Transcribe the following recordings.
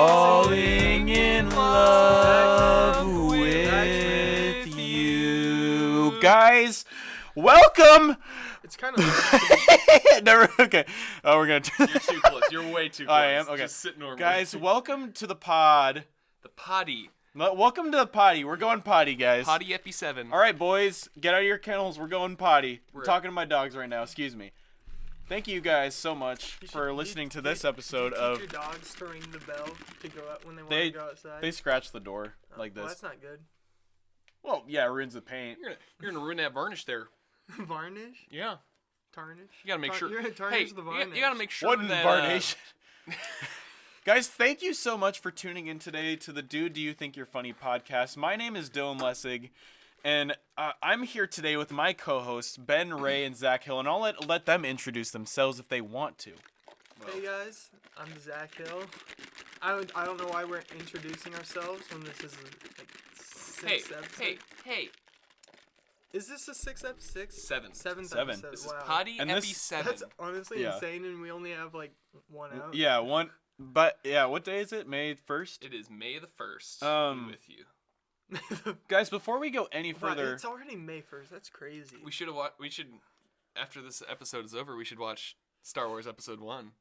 Falling in love with you. Guys, welcome. It's kind of Never. Okay. Oh, we're gonna. You're too close. You're way too close. I am. Okay. Just sit normally. Guys, welcome to the pod. The potty. Welcome to the potty. We're going potty, guys. Potty Epi 7. All right, boys, get out of your kennels. We're going potty. We're I'm talking to my dogs right now. Excuse me. Thank you guys so much for listening to this episode of. Your dogs to ring the bell to go out when they want to go outside. They scratch the door like this. Well, that's not good. Well, yeah, it ruins the paint. You're gonna ruin that varnish there. Varnish? Yeah. Tarnish? You gotta make sure. You're gonna tarnish the varnish. You gotta make sure Wooden that. varnish. Guys, thank you so much for tuning in today to the Dude Do You Think You're Funny podcast. My name is Dylan Lessig, and I'm here today with my co-hosts, Ben, Ray, and Zach Hill, and I'll let them introduce themselves if they want to. Hey guys, I'm Zach Hill. I don't know why we're introducing ourselves when this is like sixth episode. Hey. Is this a sixth episode? Seventh. Seventh Seven. episode. This Wow. is Potty And Epi this- 7. That's honestly Yeah. insane, and we only have like one out. Yeah, one. But yeah, what day is it? May 1st. It is May the 1st. Um, Be with you. Guys, before we go any Wow, further, it's already May 1st. That's crazy. We should after this episode is over, we should watch Star Wars Episode 1.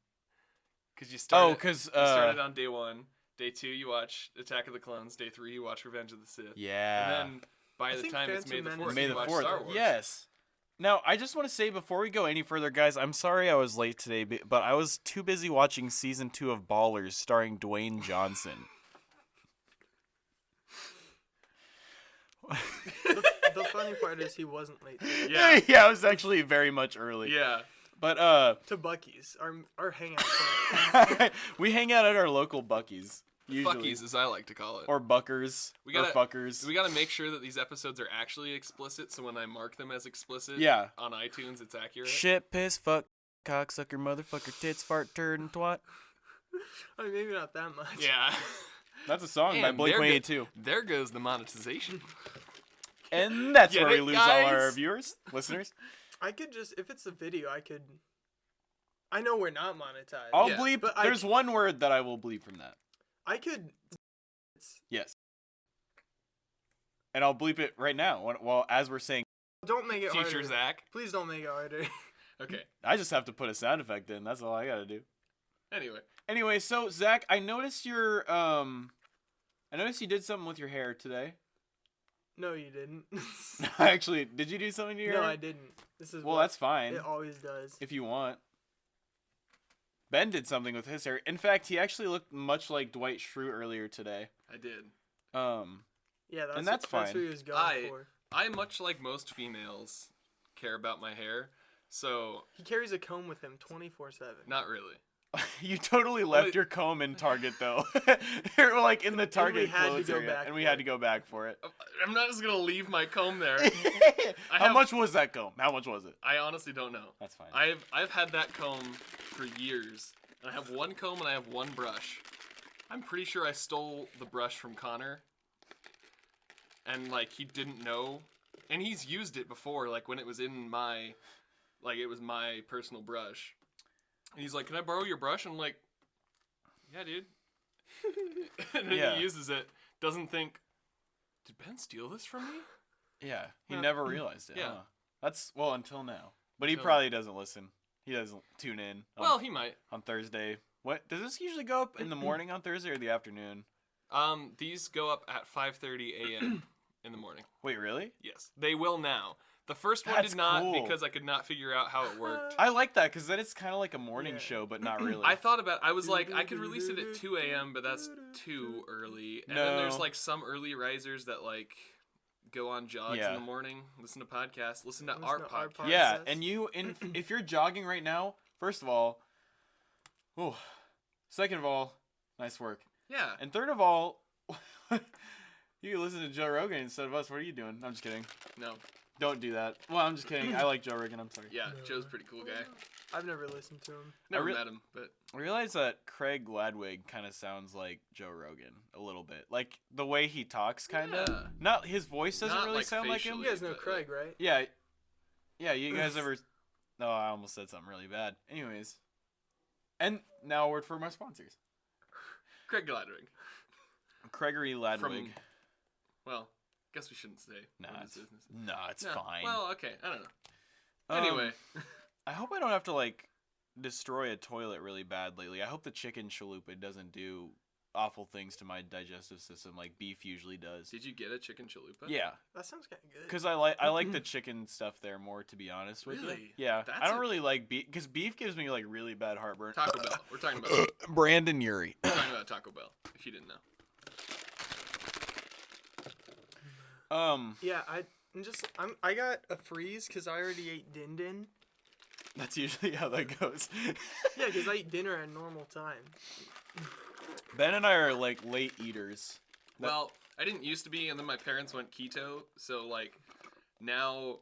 Because you started. You started on day 1. Day 2, you watch Attack of the Clones. Day 3, you watch Revenge of the Sith. yeah, And then by I the think time it's May Phantom the Menace 4th, May you the watch 4th. Star Wars. Yes. Now, I just want to say before we go any further, guys, I'm sorry I was late today, but I was too busy watching season 2 of Ballers starring Dwayne Johnson. The funny part is he wasn't late. Yeah. Yeah, I was actually very much early. Yeah. But To Buc-ee's, our hangout point. we hang out at our local Buc-ee's usually, Fuckies, as I like to call it. or Buckers, We gotta- or Fuckers. We gotta make sure that these episodes are actually explicit, so when I mark them as explicit Yeah. on iTunes, it's accurate. Shit, piss, fuck, cocksucker, motherfucker, tits, fart, turd, and twat. I mean, maybe not that much. Yeah. That's a song by And Blink-182. There goes the monetization. And that's Get where we it, lose all our guys? viewers, listeners. I could just, if it's a video, I know we're not monetized. I'll Yeah, bleep. but There's one word that I will bleep from that. I could. Yes. And I'll bleep it right now. Well, as we're saying, Don't make it Future harder. Zach. Please don't make it harder. Okay. I just have to put a sound effect in. That's all I gotta do. Anyway. Anyway, so Zach, I noticed you did something with your hair today. No, you didn't. Actually, did you do something to your No, hair? I didn't. This is Well, what that's fine. it always does. If you want. Ben did something with his hair. In fact, he actually looked much like Dwight Schrute earlier today. I did. Yeah, that's and that's what fine. he was going for. I, much like most females, care about my hair, so He carries a comb with him 24/7. not really. You totally left Wait. your comb in Target though. You're like in the Target had to clothes go area, back and we for had it. to go back for it. I'm not just gonna leave my comb there. How have- much was that comb? How much was it? I honestly don't know. That's fine. I've had that comb for years. And I have one comb and I have one brush. I'm pretty sure I stole the brush from Connor. And like he didn't know. And he's used it before, like when it was in my it was my personal brush. And he's like, "Can I borrow your brush?" And I'm like, "Yeah, dude." And then Yeah. he uses it, doesn't think, "Did Ben steal this from me?" Yeah, he Yeah. never realized it. Yeah. Huh? That's until now. But he Until- probably doesn't listen. He doesn't tune in. Well, he might. on Thursday. What does this usually go up in the morning on Thursday or the afternoon? These go up at 5:30 a.m. in the morning. Wait, really? Yes, they will now. The first one That's did not cool. because I could not figure out how it worked. I like that because then it's kind of like a morning Yeah. show, but not really. I thought about. I was like, I could release it at 2 a.m., but that's too early. And then there's No. like some early risers that like go on jogs Yeah. in the morning, listen to podcasts, listen to Listen our to our podcast. pod- Yeah, process. and if you're jogging right now, first of all, ooh, second of all, nice work, Yeah. and third of all, you can listen to Joe Rogan instead of us. What are you doing? I'm just kidding. No. Don't do that. Well, I'm just kidding. I like Joe Rogan. I'm sorry. Yeah. No. Joe's a pretty cool guy. I've never listened to him. Never re- met him, but I realize that Craig Ladwig kind of sounds like Joe Rogan a little bit, like the way he talks, kind of. Yeah. Not his voice doesn't Not, really like, sound like him. You guys know but, Craig, right? Yeah, yeah. You guys ever? No, I almost said something really bad. Anyways, and now a word for my sponsors. Craig Ladwig. Gregory Ladwig. From, well, guess we shouldn't say. It's fine. Well, okay. I don't know. Anyway. I hope I don't have to, like, destroy a toilet really bad lately. I hope the chicken chalupa doesn't do awful things to my digestive system like beef usually does. Did you get a chicken chalupa? Yeah. That sounds kind of good. Because I like the chicken stuff there more, to be honest with you. Really? Yeah. I don't really like beef, because beef gives me, like, really bad heartburn. Taco Bell. We're talking about Brandon Urie. We're talking about Taco Bell, if you didn't know. Yeah, I got a freeze because I already ate din din. That's usually how that goes. Yeah, because I eat dinner at normal time. Ben and I are, like, late eaters. Well, I didn't used to be, and then my parents went keto, so, like, now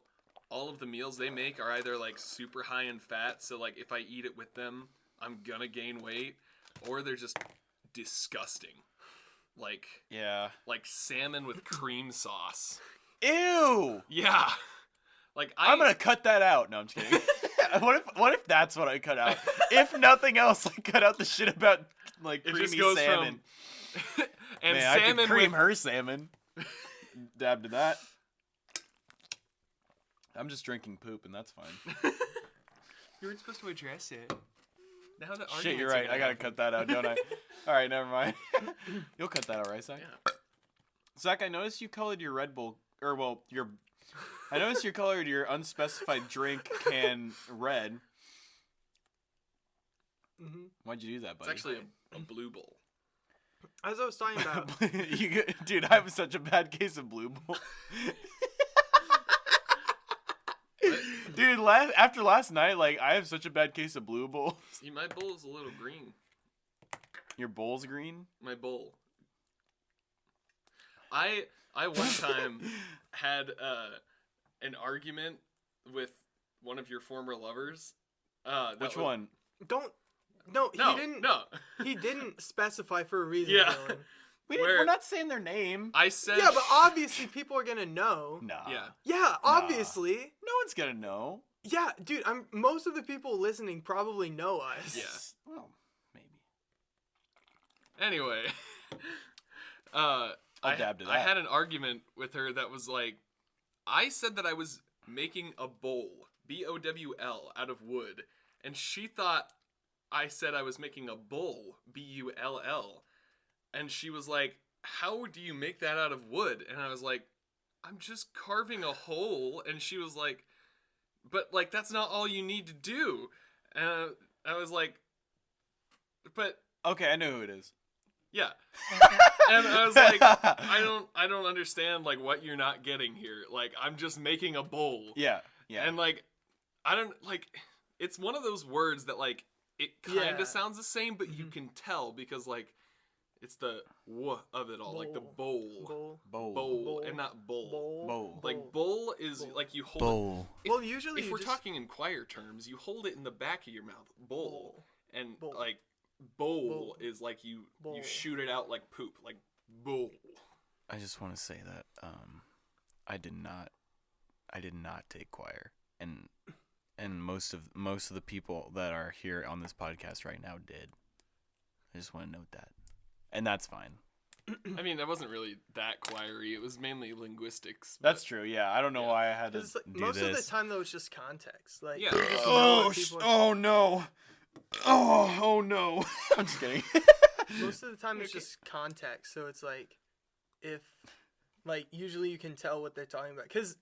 all of the meals they make are either, like, super high in fat, so, like, if I eat it with them, I'm gonna gain weight, or they're just disgusting. Like, Yeah. like salmon with cream sauce. Ew! Yeah. Like, I'm gonna cut that out. No, I'm just kidding. What if that's what I cut out? If nothing else, I cut out the shit about, like, it creamy just goes salmon. From and Man, I salmon could cream with her salmon. Dab to that. I'm just drinking poop, and that's fine. You weren't supposed to address it. Now the Shit, you're right. I gotta cut that out, don't I? All right, never mind. You'll cut that out, right, Zach? Yeah. Zach, I noticed you colored your Red Bull, I noticed you colored your unspecified drink can red. Mm-hmm. Why'd you do that, buddy? It's actually a blue bowl. As I was talking about. Dude, I have such a bad case of Blue Bull. Dude, after last night, like, I have such a bad case of Blue Bull. See, my bowl is a little green. Your bowl's green? My bowl. I one time had an argument with one of your former lovers. Which one? He didn't specify for a reason. Yeah. Dylan. We're not saying their name. I said. Yeah, but obviously people are gonna know. Nah. Yeah. Yeah, obviously. No one's gonna know. Yeah, dude. Most of the people listening probably know us. Yeah. Well, maybe. Anyway, I'll dab to that. I had an argument with her that was like, I said that I was making a bowl, B-O-W-L, out of wood, and she thought I said I was making a bull, B-U-L-L, and she was like, how do you make that out of wood? And I was like, I'm just carving a hole, and she was like, but, like, that's not all you need to do. And I was like, but... Okay, I know who it is. Yeah. And I was like, I don't understand, like, what you're not getting here. Like, I'm just making a bowl. Yeah, yeah. And, like, I don't, like, it's one of those words that, like, it kind of sounds the same, but you can tell because, like, it's the w of it all. Bowl. Like, the bowl. Bowl. And not bowl. Bowl. Like, bowl is, like, you hold Bowl. it. Well, usually If we're talking in choir terms, you hold it in the back of your mouth. Bowl. And, Bowl. like, bowl is like you shoot it out like poop. Like, bowl. I just want to say that I did not take choir, and most of the people that are here on this podcast right now did. I just want to note that, and that's fine. I mean, that wasn't really that choiry. It was mainly linguistics. That's true. Yeah, I don't know why I had to do most this. of the time, though, it's just context. Like, Yeah. you just know what people are- Oh no! Oh no! I'm just kidding. Most of the time, it's just context. So it's like, if, like, usually you can tell what they're talking about because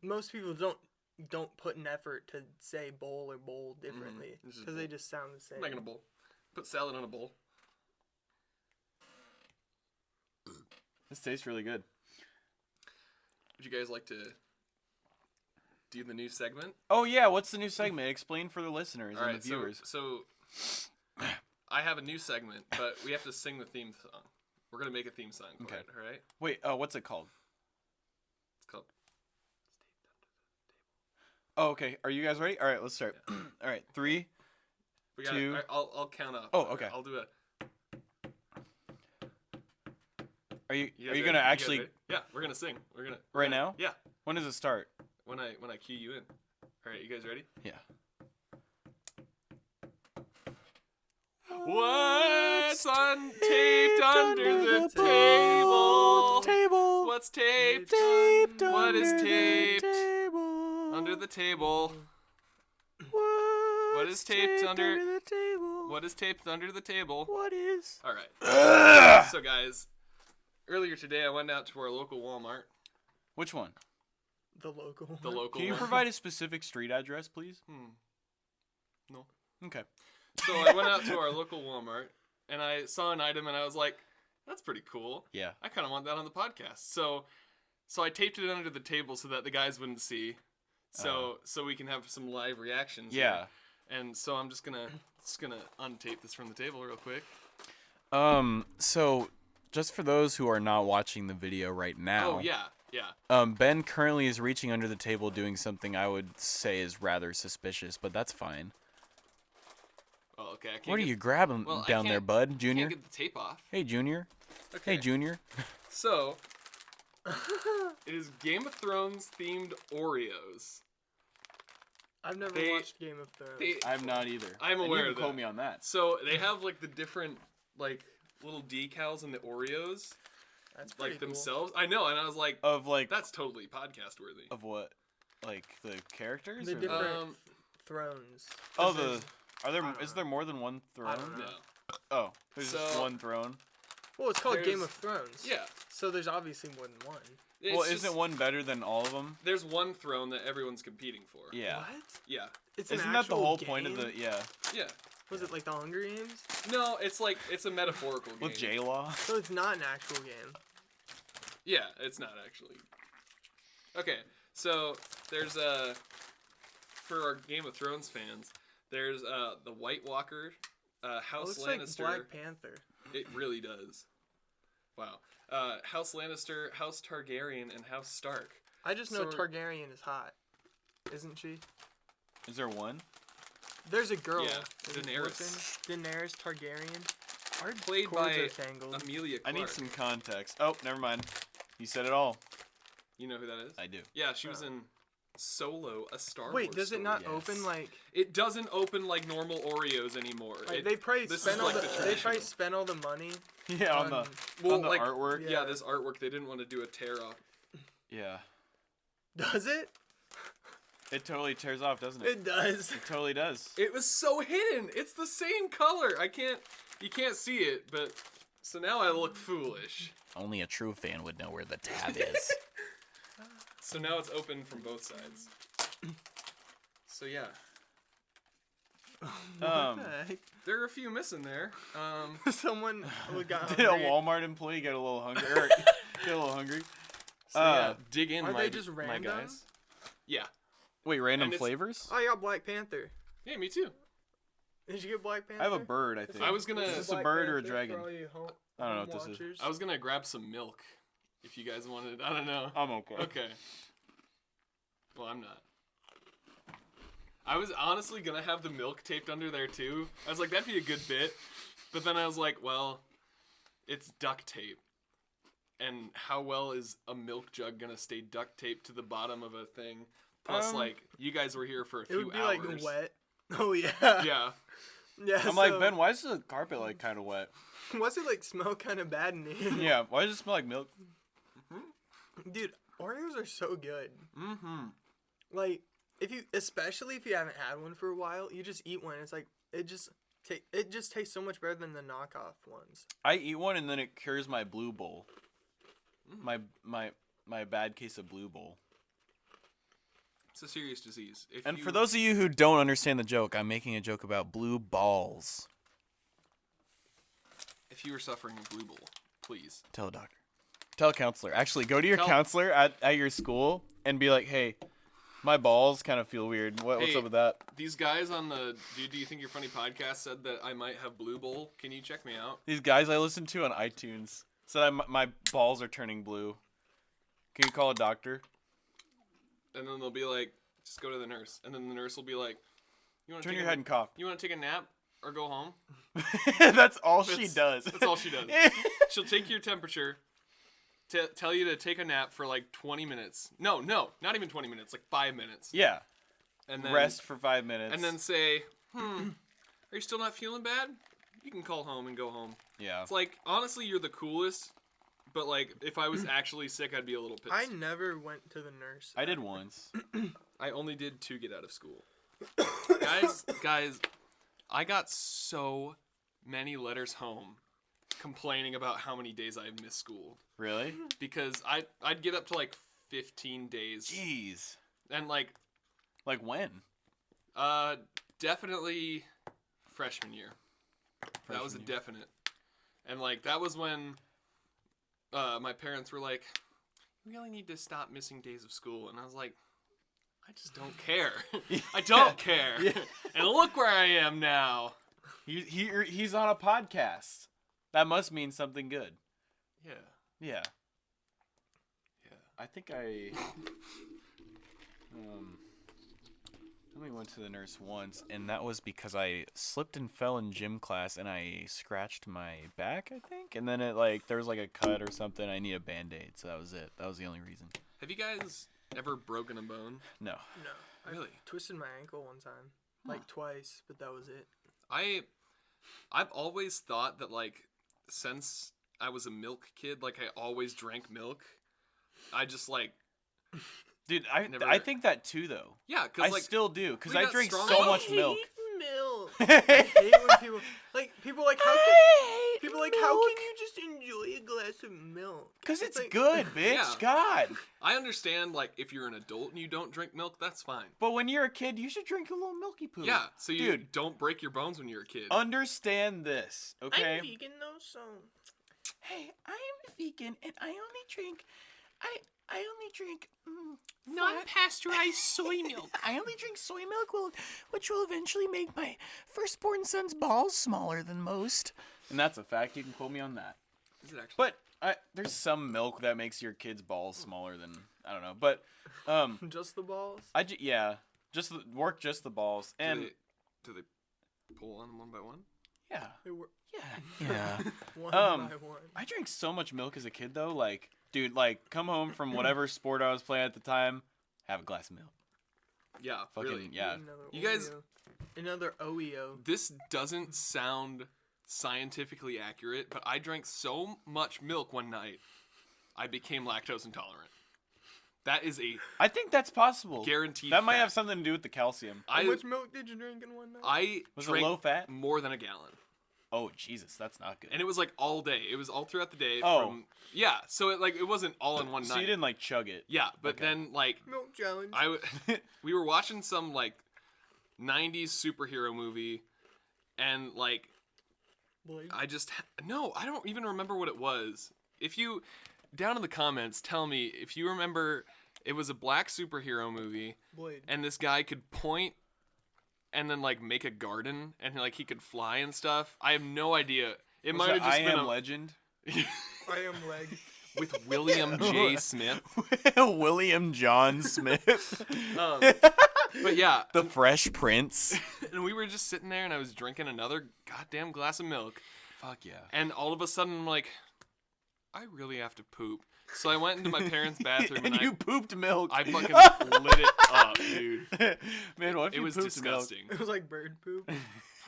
most people don't put an effort to say bowl or bowl differently because they just sound the same. I'm making a bowl. Put salad on a bowl. This tastes really good. Would you guys like to do the new segment? Oh yeah, what's the new segment? Explain for the listeners All and right, the viewers. So I have a new segment, but we have to sing the theme song. We're gonna make a theme song for it. All right. Wait, what's it called? It's called. Oh, okay. Are you guys ready? All right, let's start. All right, 3. We got. 2. I'll count up. Oh, okay. I'll do a. Are you guys gonna ready? actually You guys ready? Yeah, we're gonna sing. We're gonna right now? Yeah. When does it start? When I cue you in. All right, you guys ready? Yeah. What's untaped under the table? What's taped? What is taped under the table? What is taped under the table? What is taped under the table? What is? All right. So, guys, earlier today I went out to our local Walmart. Which one? The local. The local Can you one. provide a specific street address, please? No. Okay. So I went out to our local Walmart, and I saw an item, and I was like, that's pretty cool. Yeah. I kind of want that on the podcast. So I taped it under the table so that the guys wouldn't see. So we can have some live reactions. Yeah. Here. And so I'm just gonna untape this from the table real quick. So just for those who are not watching the video right now. Oh yeah. Ben currently is reaching under the table doing something I would say is rather suspicious, but that's fine. Oh, okay. I can't What are get- you grabbing Well, I down there, can't- bud? Junior? Can't get the tape off. Hey, Junior. Okay. Hey, Junior. So it is Game of Thrones themed Oreos. I've never They- watched Game of Thrones. I'm not either. I'm And aware you of can quote that. me on that. So they have like the different like little decals in the Oreos, That's pretty like cool. themselves. I know, and I was like, Of like that's totally podcast worthy. of what? Like the characters? The or different thrones. Oh, 'Cause the there's- are there? I don't Is know. there more than one throne? don't know. No. Oh, there's just So- one throne. Well, it's called Game There's- of Thrones. Yeah. So there's obviously more than one. It's Well, just- isn't one better than all of them? There's one throne that everyone's competing for. Yeah. What? Yeah. It's an Isn't that the actual whole point of game? the yeah? Yeah. Was it like the Hunger Games? No, it's like it's a metaphorical game. With J Law? So it's not an actual game. Yeah, it's not actually. Okay, so there's for our Game of Thrones fans, there's the White Walker, It House looks like Lannister. Black Panther. It really does. Wow. House Lannister, House Targaryen, and House Stark. I just know So- Targaryen is hot. Isn't she? Is there one? There's a girl. Yeah, What's her Daenerys. name? Daenerys Targaryen. Our Played cords by are tangled. Amelia I Clark. need some context. Oh, never mind. You said it all. You know who that is? I do. Yeah, she was in Solo, a Star Wars Wait, does it story. not Yes. open like? It doesn't open like normal Oreos anymore. Like they probably this spent is all like the, the they probably traditional. spent all the money. Yeah, on the Well, on the like, artwork. Yeah, Yeah. this artwork, they didn't want to do a tear off. Yeah. Does it? It totally tears off, doesn't it? It does. It totally does. It was so hidden. It's the same color. You can't see it, but so now I look foolish. Only a true fan would know where the tab is. So now it's open from both sides. So yeah, Um, What the there are a few missing there. heck? Someone got Did a hungry. Walmart employee get a little hungry? Or get a little hungry? So yeah, dig in, Are my, they just my random? guys. Yeah. Wait, random And it's- flavors? Oh, I got Black Panther. Yeah, me too. Did you get Black Panther? I have a bird, I think. I was gonna- Is This this is a Black bird or a Panther dragon? for all you I don't know home what this is. watchers. I was gonna grab some milk, if you guys wanted. I don't know. I'm okay. Okay. Well, I'm not. I was honestly gonna have the milk taped under there too. I was like, that'd be a good bit. But then I was like, well, it's duct tape. And how well is a milk jug gonna stay duct taped to the bottom of a thing? Plus, like, you guys were here for a It few would be hours. like wet. Oh yeah. Yeah. Yeah. I'm like, Ben, why is the carpet like kind of wet? What's it like? Smell kind of bad in here. Yeah, why does it smell like milk? Dude, Oreos are so good. Mm-hmm. Like, especially if you haven't had one for a while, you just eat one. It's like it just tastes so much better than the knockoff ones. I eat one and then it cures my blue bowl. My bad case of blue bowl. It's a serious disease. And for those of you who don't understand the joke, I'm making a joke about blue balls. If you were suffering a blue bowl, please. Tell a doctor. Tell a counselor. Actually, go to your Tell- counselor at your school and be like, hey, my balls kind of feel weird. What's Hey, up with that? These guys on the Do You Think You're Funny podcast said that I might have blue bowl. Can you check me out? These guys I listen to on iTunes said my balls are turning blue. Can you call a doctor? And then they'll be like, just go to the nurse. And then the nurse will be like, you want to Turn your head and cough. You want to take a nap or go home? That's all she That's- does. That's all she does. She'll take your temperature, tell you to take a nap for like 20 minutes. No, not even 20 minutes, like 5 minutes. Yeah. And then Rest for 5 minutes. And then say, are you still not feeling bad? you can call home and go home. Yeah. It's like, honestly, you're the coolest, but like, if I was actually sick, I'd be a little pissed. I never went to the nurse. I did once. I only did to get out of school. guys, I got so many letters home complaining about how many days I missed school. Really? Because I'd get up to like 15 days. Jeez. And like when? Definitely freshman year. That was a definite. And like that was when my parents were like, "We really need to stop missing days of school." And I was like, I just don't care. I don't care. Yeah. And look where I am now. He's on a podcast. That must mean something good. Yeah. Yeah. Yeah. I think I only went to the nurse once, and that was because I slipped and fell in gym class, and I scratched my back, I think. And then there was like a cut or something. I need a Band-Aid, so that was it. That was the only reason. Have you guys ever broken a bone? No. No. Really? I twisted my ankle one time. Like twice, but that was it. I've always thought that, like, since I was a milk kid, like, I always drank milk. I just, like... Dude, I think that too, though. Yeah, because, like... I still do, because we I got drink strong- so much milk. Milk. I hate when people like, how can you just enjoy a glass of milk? Because it's like, good, bitch. Yeah. God. I understand, like, if you're an adult and you don't drink milk, that's fine. But when you're a kid, you should drink a little milky poo. Yeah, so you Dude, don't break your bones when you're a kid. understand this, okay? I'm vegan though, so. Hey, I am vegan, and I only drink Non-pasteurized soy milk. I only drink soy milk, which will eventually make my firstborn son's balls smaller than most. And that's a fact. You can quote me on that. Is it actually? But there's some milk that makes your kid's balls smaller than, I don't know. But Just the balls. just the balls. And Do they pull on them one by one? yeah, They were yeah. one by one. I drank so much milk as a kid though. Like, dude, like come home from whatever sport I was playing at the time, have a glass of milk. Yeah, Fucking really. yeah. You guys- Another OEO. This doesn't sound scientifically accurate, but I drank so much milk one night, I became lactose intolerant. That is a I think that's possible. guaranteed That might fact. have something to do with the calcium. How much milk did you drink in one night? I Was it drank low fat? more than a gallon. Oh Jesus, that's not good. And it was like all day. It was all throughout the day. Oh. Yeah, so it wasn't all in one So night. you didn't like chug it. Yeah, but Okay. then like Milk challenge. we were watching some like 90s superhero movie, and like Blade. I don't even remember what it was. If you down in the comments tell me if you remember, it was a black superhero movie, Blade. and this guy could point and then like make a garden, and like he could fly and stuff. I have no idea. It might have just I been Am Legend. I am leg. with William J. Smith. William John Smith. But yeah, The Fresh Prince. and we were just sitting there, and I was drinking another goddamn glass of milk, Fuck yeah. and all of a sudden I'm like, I really have to poop. So I went into my parents' bathroom, and and you pooped milk. I fucking lit it up, dude. Man, what if It you was pooped milk? disgusting. It was like bird poop.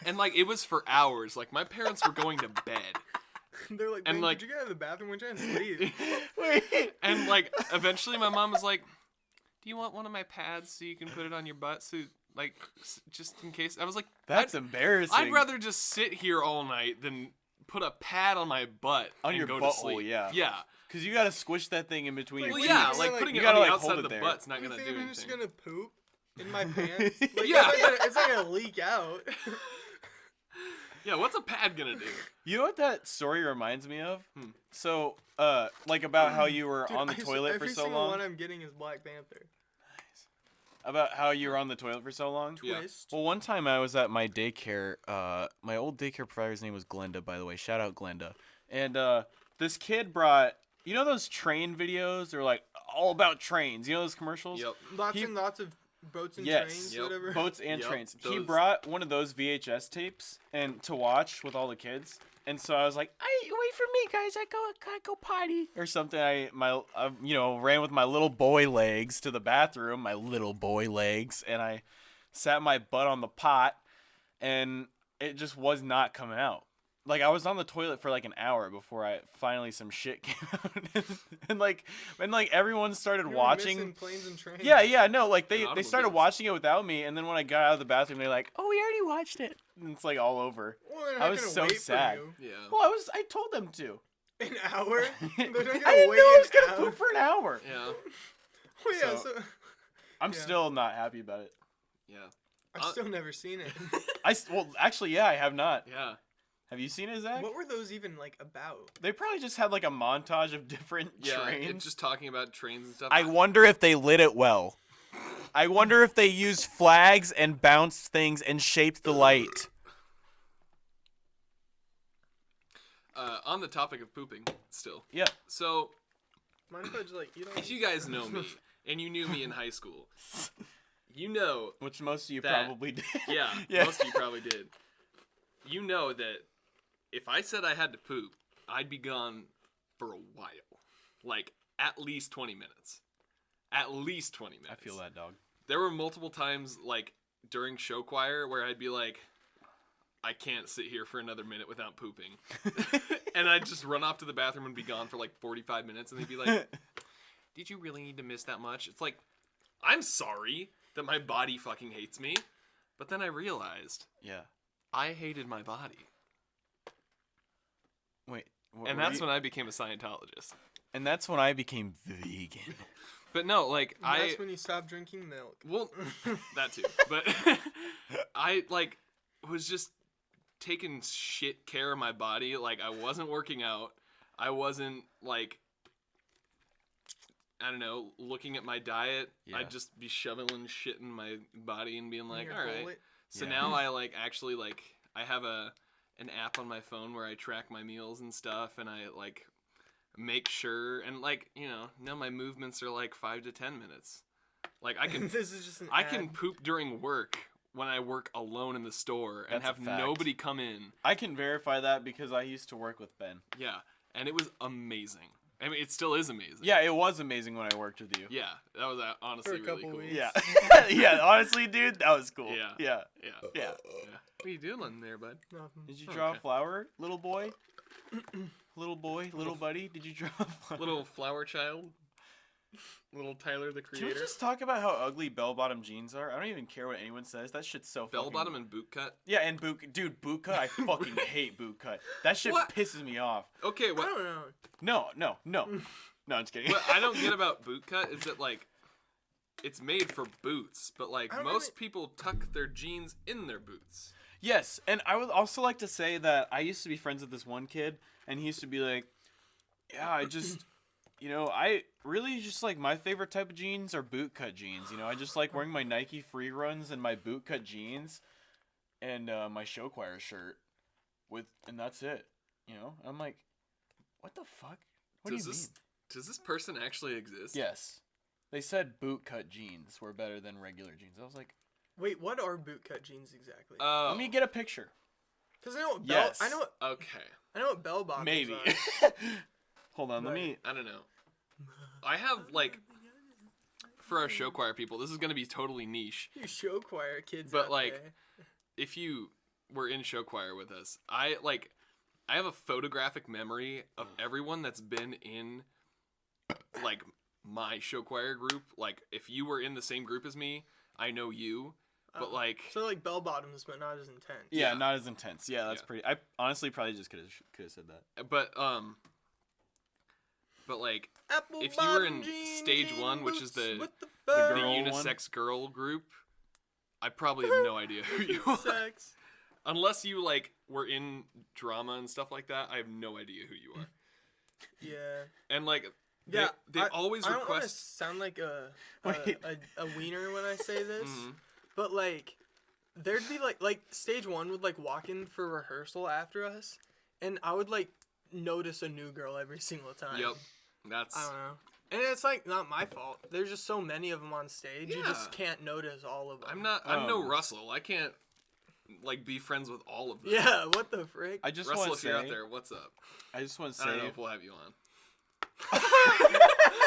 And like it was for hours. Like my parents were going to bed. They're like, And, "Man, like- did you get out of the bathroom? We're trying to sleep." Wait. And like eventually my mom was like, "Do you want one of my pads so you can put it on your butt so like just in case?" I was like, That's embarrassing. I'd rather just sit here all night than put a pad on my butt On and your go butthole, to sleep. yeah. Yeah. Because you gotta squish that thing in between Well, your Well, cheeks. yeah, like, like putting you it gotta, on the like, hold outside it of the there. butt's not You gonna think do I'm just anything. gonna poop in my pants? Like, Yeah. it's not gonna leak out. Yeah, what's a pad gonna do? You know what that story reminds me of? So, like about how you were Dude, on the toilet for every so single long. one I'm getting is Black Panther. About how you were on the toilet for so long. Yeah. Twist. Well, one time I was at my daycare. My old daycare provider's name was Glenda, by the way. Shout out Glenda. And this kid brought, you know those train videos? They're like all about trains. You know those commercials? Yep. Lots He- and lots of boats and Yes. trains, Yep. whatever. Boats and Yep, trains. He those- brought one of those VHS tapes and to watch with all the kids. And so I was like, "Hey, wait for me, guys. I go potty or something." I ran with my little boy legs to the bathroom, my little boy legs, and I sat my butt on the pot, and it just was not coming out. like I was on the toilet for like an hour before I finally some shit came out, and like everyone started You were watching. missing planes and trains. Yeah, no, like they And started automobiles. watching it without me, and then when I got out of the bathroom, they're like, "Oh, we already watched it," and it's like all over. Well, they're I not was gonna so wait for sad. you. Yeah. Well, I told them to. An hour? They're not gonna I didn't wait know I was an gonna hour. poop for an hour. Yeah. Well, yeah, So- so I'm Yeah. still not happy about it. Yeah. I've still never seen it. Well, actually, yeah, I have not. Yeah. Have you seen it, Zach? What were those even like about? They probably just had like a montage of different Yeah. trains. It's just talking about trains and stuff. I wonder if they lit it well. I wonder if they used flags and bounced things and shaped the light. On the topic of pooping, still. Yeah. So, Mind if I just like you don't? if you guys know me, and you knew me in high school, you know, Which most of you That- probably did. yeah, Yeah. most of you probably did. You know that if I said I had to poop, I'd be gone for a while. Like, at least 20 minutes. At least 20 minutes. I feel that, dog. There were multiple times, like, during show choir where I'd be like, I can't sit here for another minute without pooping. And I'd just run off to the bathroom and be gone for like 45 minutes. And they'd be like, did you really need to miss that much? It's like, I'm sorry that my body fucking hates me. But then I realized Yeah. I hated my body. Wait. And that's when I became a Scientologist. And that's when I became vegan. But no, like, That's when you stop drinking milk. Well, that too. But I, like, was just taking shit care of my body. Like, I wasn't working out. I wasn't, like, I don't know, looking at my diet. Yeah. I'd just be shoveling shit in my body and being like, Your all right. bullet. So Yeah. now I, like, actually, like, I have an app on my phone where I track my meals and stuff, and I, like, make sure, and, like, you know, now my movements are, like, 5 to 10 minutes. Like, I can This is just an I ad. can poop during work when I work alone in the store and That's a have fact. nobody come in. I can verify that because I used to work with Ben. Yeah, and it was amazing. I mean, it still is amazing. Yeah, it was amazing when I worked with you. Yeah, that was honestly For a really couple cool. weeks. Yeah. Yeah, honestly, dude, that was cool. Yeah. Yeah. Yeah. Yeah. Yeah. What are you doing there, bud? Nothing. Did you draw Okay. a flower, little boy? Little boy, little buddy, did you draw a flower? Little flower child? Little Tyler the Can Creator? we just talk about how ugly bell-bottom jeans are? I don't even care what anyone says. That shit's so Bell fucking... bottom and boot cut? Yeah, and boot cut. I fucking hate boot cut. That shit What? pisses me off. Okay, I what, don't know. No. No, I'm just kidding. what I don't get about boot cut is that, like, it's made for boots, but, like, I don't most really- people tuck their jeans in their boots. Yes, and I would also like to say that I used to be friends with this one kid, and he used to be like, yeah, I just, you know, I really just like my favorite type of jeans are boot cut jeans. You know, I just like wearing my Nike free runs and my boot cut jeans and my show choir shirt and that's it. You know, I'm like, what the fuck? What do you mean? Does this person actually exist? Yes. They said boot cut jeans were better than regular jeans. I was like, Wait, what are boot cut jeans exactly? Oh. let me get a picture. Because I know what yes. Okay. bell bottoms Maybe. are. Hold on, let Right. me. I don't know. I have, like, for our show choir people, this is going to be totally niche. You show choir kids. But, out like, there. If you were in show choir with us, I have a photographic memory of everyone that's been in, like, my show choir group. Like, if you were in the same group as me, I know you. But, like, so like bell bottoms, but not as intense. Yeah, Yeah. not as intense. Yeah, that's Yeah. pretty. I honestly probably just could have said that. but like, Apple if you were bottom in jean, stage jean 1, which is boots the- with the the the girl one? unisex girl group, I probably have no idea who you are. sex. Unless you, like, were in drama and stuff like that, I have no idea who you are. Yeah. And, like, Yeah. they always I don't want to request. sound like a Wait. a wiener when I say this, Mhm. but like there'd be like stage 1 would like walk in for rehearsal after us, and I would like notice a new girl every single time. Yep. That's. I don't know. And it's like not my fault. There's just so many of them on stage. You just Yeah. can't notice all of them. I'm no Um, Russell. I can't, like, be friends with all of them. Yeah. What the frick? I just Russell, want if to you're out say. there, what's up? I just want to I don't know say. if we'll have you on.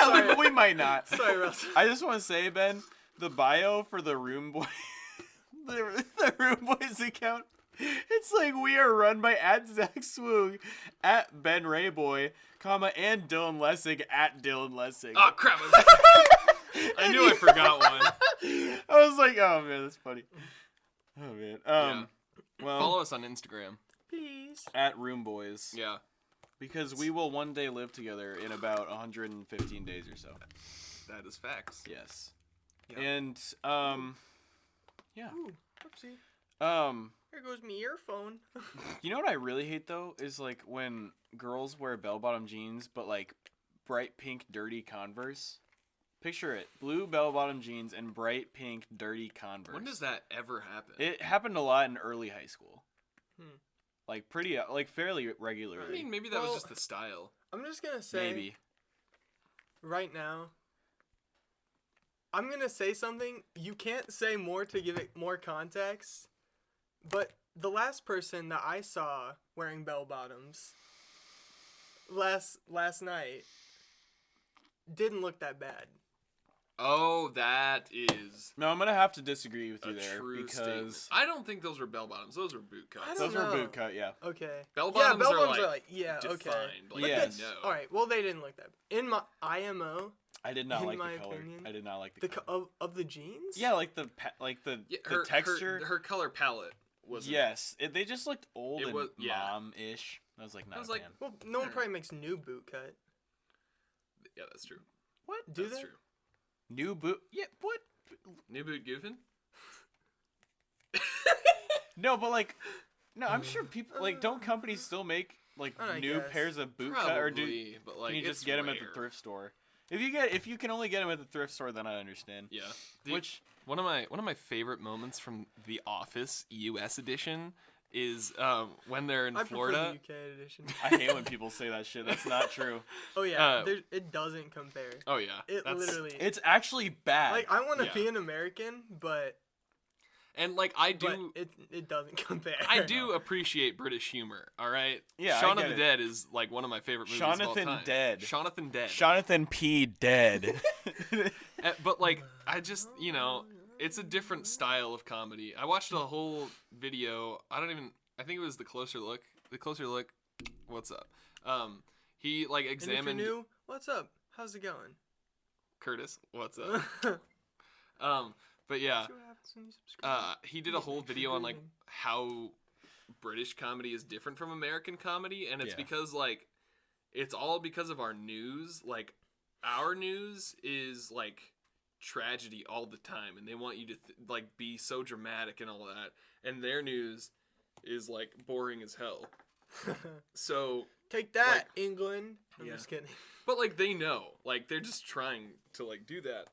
Sorry. we might not. Sorry, Russell. I just want to say, Ben, the bio for the Room Boy, the Room Boys account It's like we are run by @Zach Swoog, @Ben Rayboy, comma, and Dylan Lessig @Dylan Lessig. Oh crap! I knew I forgot one. I was like, oh man, that's funny. Oh man. Well, Follow us on Instagram. Peace. @Roomboys. Yeah. Because we will one day live together in about 115 days or so. That is facts. Yes. Yep. And yeah. Ooh, oopsie. There goes my earphone. You know what I really hate though is like when girls wear bell-bottom jeans but like bright pink dirty Converse. Picture it: blue bell-bottom jeans and bright pink dirty Converse. When does that ever happen? It happened a lot in early high school. Like fairly regularly. I mean, maybe that was just the style. I'm just gonna say. Maybe. Right now. I'm gonna say something. You can't say more to give it more context. But the last person that I saw wearing bell bottoms last night didn't look that bad. Oh, that is No, I'm gonna have to disagree with a you there true because statement. I don't think those were bell bottoms. Those were boot cuts. I those don't were know. boot cut. Yeah. Okay. Bell Yeah, bottoms bell are bottoms like okay. defined. Like, Yes. you know. All right. Well, they didn't look that. In my IMO, I did not In like my the color. opinion, I did not like the color. of the jeans. Yeah, like the Yeah, the texture. her color palette was Yes, they just looked old It and was- yeah. mom-ish. I was like, not I was a like, fan. Well, no one probably makes new boot cut. Yeah, that's true. What? Do That's they? true. New boot? Yeah, what? New boot goofing? No, but like, no, I'm sure people like. Don't companies still make like I new guess. pairs of boot Probably, cut, or do but like can you just it's get them at the rare. thrift store? If you can only get them at the thrift store, then I understand. Yeah. Which one of my favorite moments from The Office US edition is when they're in I Florida. prefer the UK edition. I hate when people say that shit. That's not true. Oh yeah, Uh, it doesn't compare. Oh yeah. It that's- literally. It's actually bad. Like I want to Yeah. be an American, but And like I do it doesn't compare. I do appreciate British humor, all right? Yeah, I Shaun get of the it. Dead is like one of my favorite movies of all Jonathan time. Dead. Jonathan Dead. Jonathan P. Dead. But like I just, it's a different style of comedy. I watched a whole video. I think it was The Closer Look. The Closer Look. What's up? He like And examined if you're new, what's up? How's it going? Curtis. What's up? But yeah, See what happens when you subscribe. he did a whole video on like how British comedy is different from American comedy, and it's Yeah. because like it's all because of our news. Like our news is like tragedy all the time, and they want you to like be so dramatic and all that, and their news is like boring as hell. So, Take that, like- England. I'm Yeah. just kidding. but like they know, like they're just trying to like do that.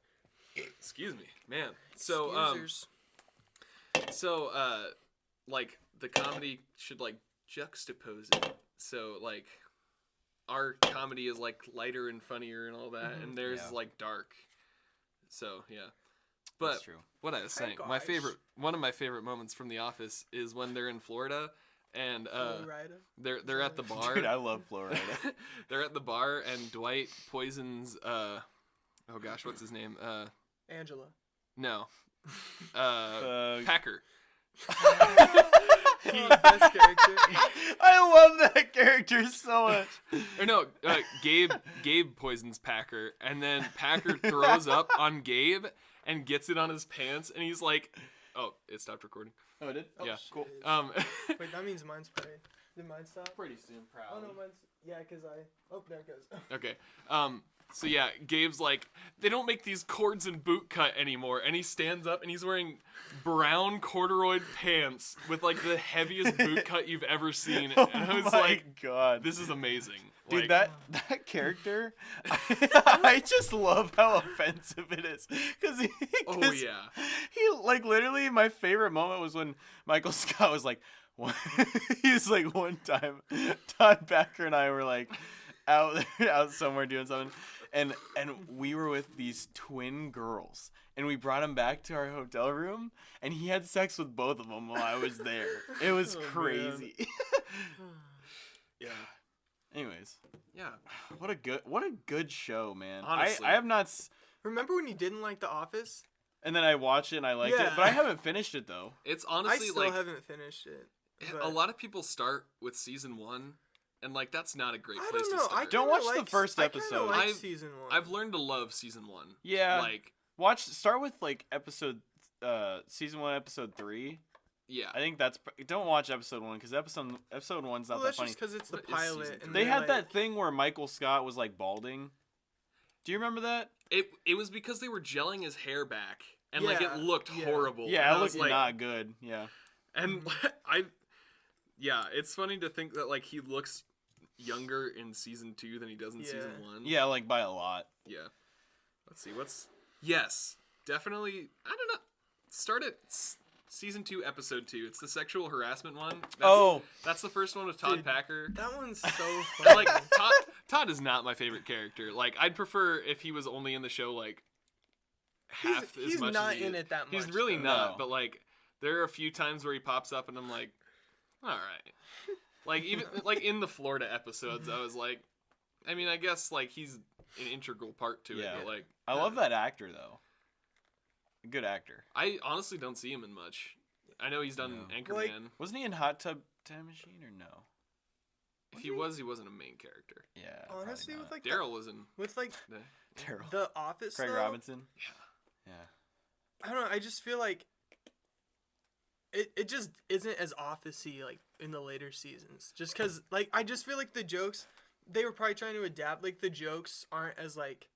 Excuse me, man. So Excusers. like the comedy should like juxtapose it. So like our comedy is like lighter and funnier and all that, and theirs Yeah. is like dark. So yeah. But That's true. what I was saying, guys. one of my favorite moments from The Office is when they're in Florida and Florida. they're at the bar. Dude, I love Florida. They're at the bar and Dwight poisons oh gosh, what's his name? Angela. No. Uh, Packer. Best character. I love that character so much. Or no, Gabe poisons Packer, and then Packer throws up on Gabe and gets it on his pants, and he's like, "Oh, it stopped recording." Oh, it did? Yeah. Cool. Wait, that means mine's probably. Did mine stop? Pretty soon, Oh no, mine's. Yeah, cause I. Oh, there it goes. Okay. So yeah, Gabe's like, they don't make these cords and boot cut anymore, and he stands up and he's wearing brown corduroy pants with like the heaviest boot cut you've ever seen, and I was my like, God. this is amazing. Dude, Like, that character, I just love how offensive it is. Oh yeah. He, like, literally, my favorite moment was when Michael Scott was like, he was like, one time, Todd Becker and I were like, out somewhere doing something, and we were with these twin girls, and we brought him back to our hotel room, and he had sex with both of them while I was there. It was Oh, man. crazy. Yeah. Anyways, Yeah. what a good show, man. Honestly. I have not, Remember when you didn't like The Office? and then I watched it and I liked it, Yeah. but I haven't finished it though. It's I honestly still like haven't finished it. A lot of people start with season 1, and like that's not a great I place don't to know. start. Don't watch the first I kinda episode. like I've- season 1. I've learned to love season 1. Yeah. Like, Start with like season 1, episode 3. yeah. I think don't watch episode 1 because episode 1's not that that's funny. just because it's the What is pilot. season And They they're had like, that thing where Michael Scott was like balding. Do you remember that? It was because they were gelling his hair back, and like Yeah, it looked yeah. horrible. Yeah, and it I was looked like, not good. Yeah. And it's funny to think that like he looks younger in season 2 than he does in season 1. Yeah, like by a lot. Yeah. Let's see. Yes, definitely. I don't know. Start at season 2, episode 2. It's the sexual harassment one. That's the first one with Todd Dude, Packer. That one's so And, funny. like Todd is not my favorite character. Like I'd prefer if he was only in the show like half he's as much. not as he in is. it that He's much, really though. not. No. But like there are a few times where he pops up and I'm like, all right. Like even like in the Florida episodes, I was like, I mean, I guess like he's an integral part to Yeah. it. But like, I love that actor though. Good actor. I honestly don't see him in much. I know he's done No. Anchorman. Like- Wasn't he in Hot Tub Time Machine or no? If he was, he wasn't a main character. Yeah. Honestly, probably with like Daryl was in. with like The, Daryl. the Office, Craig though, Robinson. yeah. Yeah. I don't know. I just feel like it just isn't as office-y like in the later seasons. Just because like I just feel like the jokes they were probably trying to adapt. Like the jokes aren't as like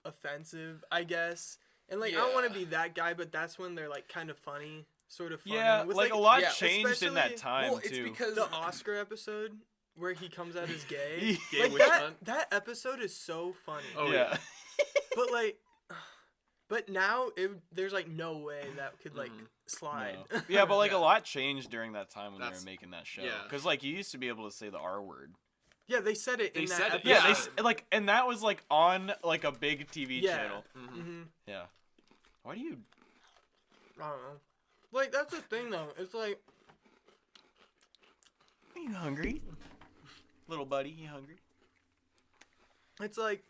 offensive, I guess. And like I don't want to Yeah. be that guy, but that's when they're like kind of funny, sort of funny. Yeah, With, like a lot yeah, changed in that especially- time well, it's too. because The Oscar episode where he comes out as gay. Gay Like witch that hunt. that episode is so funny. Oh, yeah. But like but now there's like no way that could like slide. No. Yeah, but like Yeah. a lot changed during that time when they That's- were making that show. yeah. Because like you used to be able to say the R word. Yeah, they said it They in that said it, episode. Yeah, Yeah. like, and that was like on like a big TV Yeah. channel. Mhm. Yeah. Why do you? I don't know. Like that's the thing though. It's like Are you hungry, little buddy? You hungry? it's like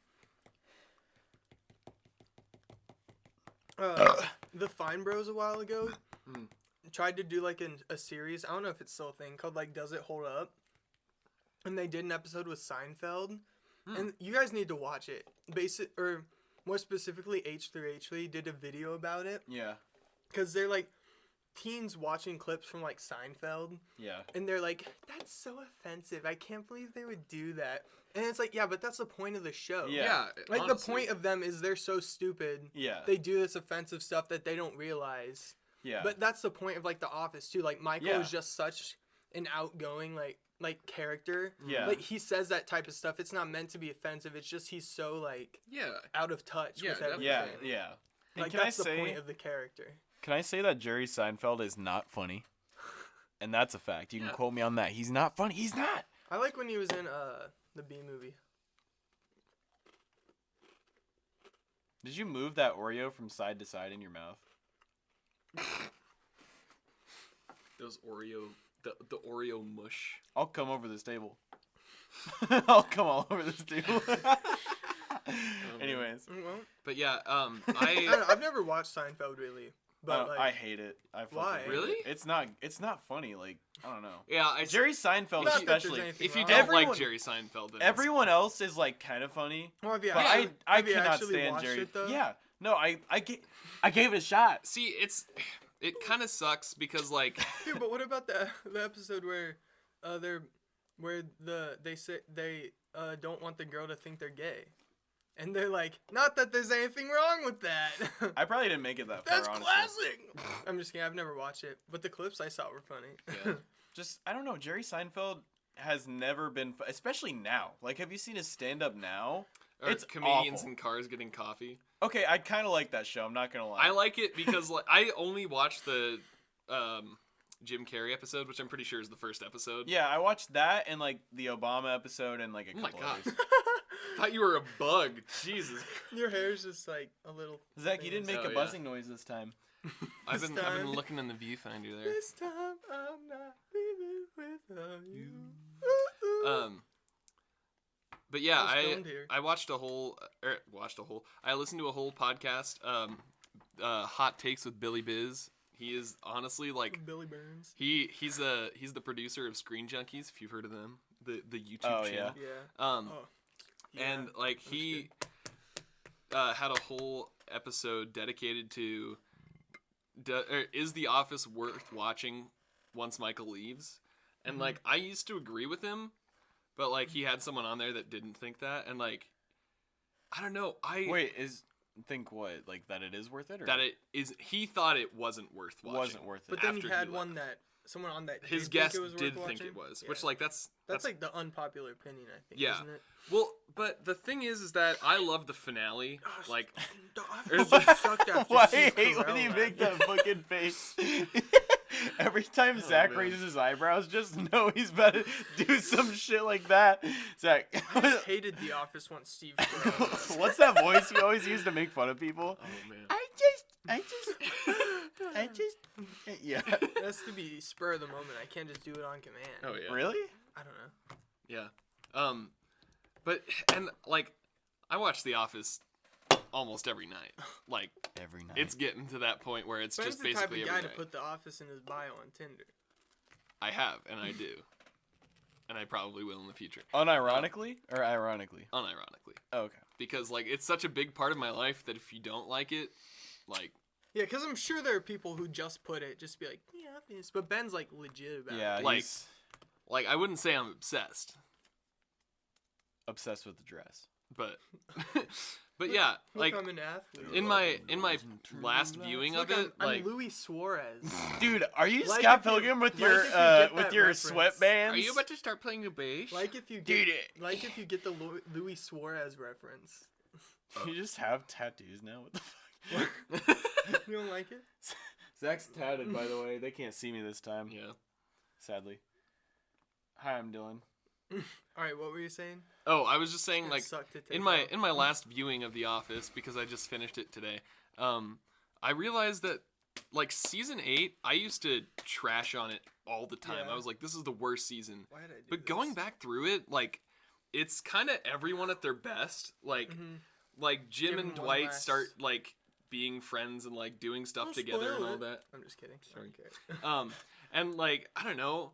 the Fine Bros a while ago Mm. tried to do like a series. I don't know if it's still a thing called like Does It Hold Up? And they did an episode with Seinfeld, and you guys need to watch it. Or more specifically, H3H3 did a video about it Yeah. because they're like teens watching clips from like Seinfeld, Yeah. and they're like, "That's so offensive. I can't believe they would do that." And it's like, yeah, but that's the point of the show. Yeah. Like honestly. the point of them is they're so stupid. Yeah. They do this offensive stuff that they don't realize. Yeah. But that's the point of like The Office too. Like Michael Yeah. is just such an outgoing like character. Yeah. Like he says that type of stuff. It's not meant to be offensive. It's just he's so like Yeah. out of touch Yeah, with definitely. everything. yeah. Yeah. And Like can I that's the say? point of the character. Can I say that Jerry Seinfeld is not funny? And that's a fact. You can Yeah. quote me on that. He's not funny. He's not. I like when he was in the B movie. Did you move that Oreo from side to side in your mouth? Those Oreo, the Oreo mush. I'll come over this table. I'll come all over this table. Anyways, Well, But yeah, I don't know, I I've never watched Seinfeld really, but like, I hate it. I fucking Why? hate Really? it. It's not funny. Like I don't know. yeah, I Jerry Seinfeld Not that there's especially. anything if you wrong. don't Everyone- like Jerry Seinfeld, then Everyone else is like kind of funny, Well, have you but actually, I have you cannot actually stand watched Jerry. it, though? Yeah, no, I gave it a shot. see, it kind of sucks because like Dude, but what about the episode where they say they don't want the girl to think they're gay, and they're like, not that there's anything wrong with that. I probably didn't make it that far. That's honestly. classic. I'm just kidding. I've never watched it, but the clips I saw were funny. Yeah. Just I don't know. Jerry Seinfeld has never been, especially now. Like, have you seen his stand up now? or It's comedians awful. in cars getting coffee. Okay, I kind of like that show. I'm not gonna lie. I like it because like I only watched the Jim Carrey episode, which I'm pretty sure is the first episode. Yeah, I watched that and like the Obama episode and like a Oh my couple god. others. Thought you were a bug. Jesus. Your hair's just like a little. Zach, you didn't make Oh, a yeah. buzzing noise this time. I've This been time- looking in the viewfinder there. This time I'm not leaving without you. But yeah, I was stoned here. I I listened to a whole podcast, Hot Takes with Billy Biz. He is honestly like Billy Burns. he's the producer of Screen Junkies, if you've heard of them, the YouTube channel. Yeah. And like he had a whole episode dedicated to is The Office worth watching once Michael leaves? And like I used to agree with him, but like he had someone on there that didn't think that, and like I don't know. Think what? Like that it is worth it, or that it is. He thought it wasn't worth watching. Wasn't worth it. But then after he had he one left. that someone on that His did guest think it was did worth think watching. it was, Yeah. which like that's like the unpopular opinion, I think. Yeah. Isn't it? well. But the thing is that I love the finale. Like The Office sucked after Why I Steve hate when Carell you left. make that fucking face. Every time Zach man. raises his eyebrows, just know he's about to do some shit like that. Zach, I just hated The Office once Steve Carell. what's that voice you always use to make fun of people? oh man. I just, yeah. It has to be spur of the moment. I can't just do it on command. Oh yeah. Really? I don't know. Yeah. But and like I watch The Office almost every night. Like Every night. it's getting to that point where it's Ben's just the type basically of every guy night. to put The Office in his bio on Tinder. I have and I do. And I probably will in the future. Unironically or ironically? Unironically. Oh, okay. Because like it's such a big part of my life that if you don't like it, like Yeah, because I'm sure there are people who just put it, just be like, yeah, obvious. But Ben's like legit about Yeah, it. Like- he's I wouldn't say I'm obsessed, obsessed with the dress. but but yeah, Look, like I'm an athlete. in my last viewing of Look, it, I'm like Louis Suarez. Dude, are you Like Scott if you- Pilgrim with like your if you get that reference. sweatbands? are you about to start playing the bass? Like if you Dude, get, like if you get the Louis Suarez reference. You just have tattoos now? What the fuck? You don't like it? Zach's tatted, by the way. They can't see me this time, Yeah. sadly. Hi, I'm Dylan. All right, what were you saying? Oh, I was just saying, like, Sucked to take in my off. last viewing of The Office, because I just finished it today, I realized that like season 8, I used to trash on it all the time. Yeah. I was like, this is the worst season. Why did I do But going back through it, like, it's kind of everyone at their best. Like, like Jim Give and 'em one Dwight last- start like being friends and like doing stuff Don't together and spoil all it. that. I'm just kidding. Sorry. Okay. And like I don't know,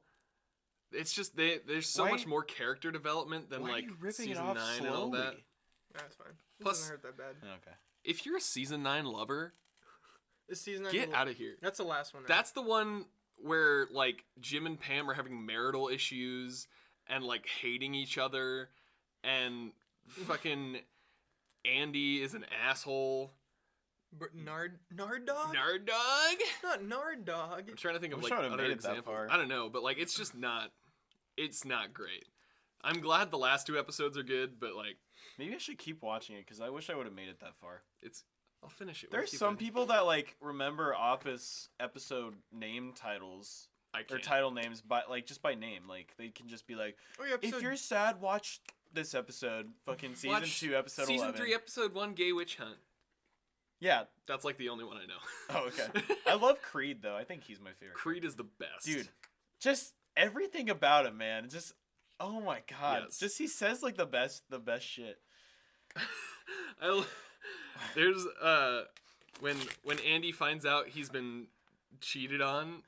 it's just there's so Why- much more character development than Why are like you ripping it season off 9 slowly? and all that. That's fine. It Plus- doesn't hurt that bad. Okay. If you're a season 9 lover, This season, I get will- out of here. That's the last one. Right? That's the one where like Jim and Pam are having marital issues and like hating each other, and fucking Andy is an asshole. Nard Dog. Nerd dog. Not Nard Dog. I'm trying to think of Wish like I would've other made it that examples. far. I don't know, but like it's just not. It's not great. I'm glad the last 2 episodes are good, but like Maybe I should keep watching it because I wish I would have made it that far. it's. I'll finish it. We'll There's keep some it. people that like remember Office episode name titles I or can't. title names by like just by name. Like they can just be like, Oh, yeah, if you're sad, watch this episode. Fucking season Watch 2, episode Season 11. 3, episode 1, Gay Witch Hunt. Yeah. That's like the only one I know. Oh, okay. I love Creed though. I think he's my favorite. Creed is the best. Dude, just everything about him, man. Just oh my god. Yes. Just he says like the best shit. There's when Andy finds out he's been cheated on,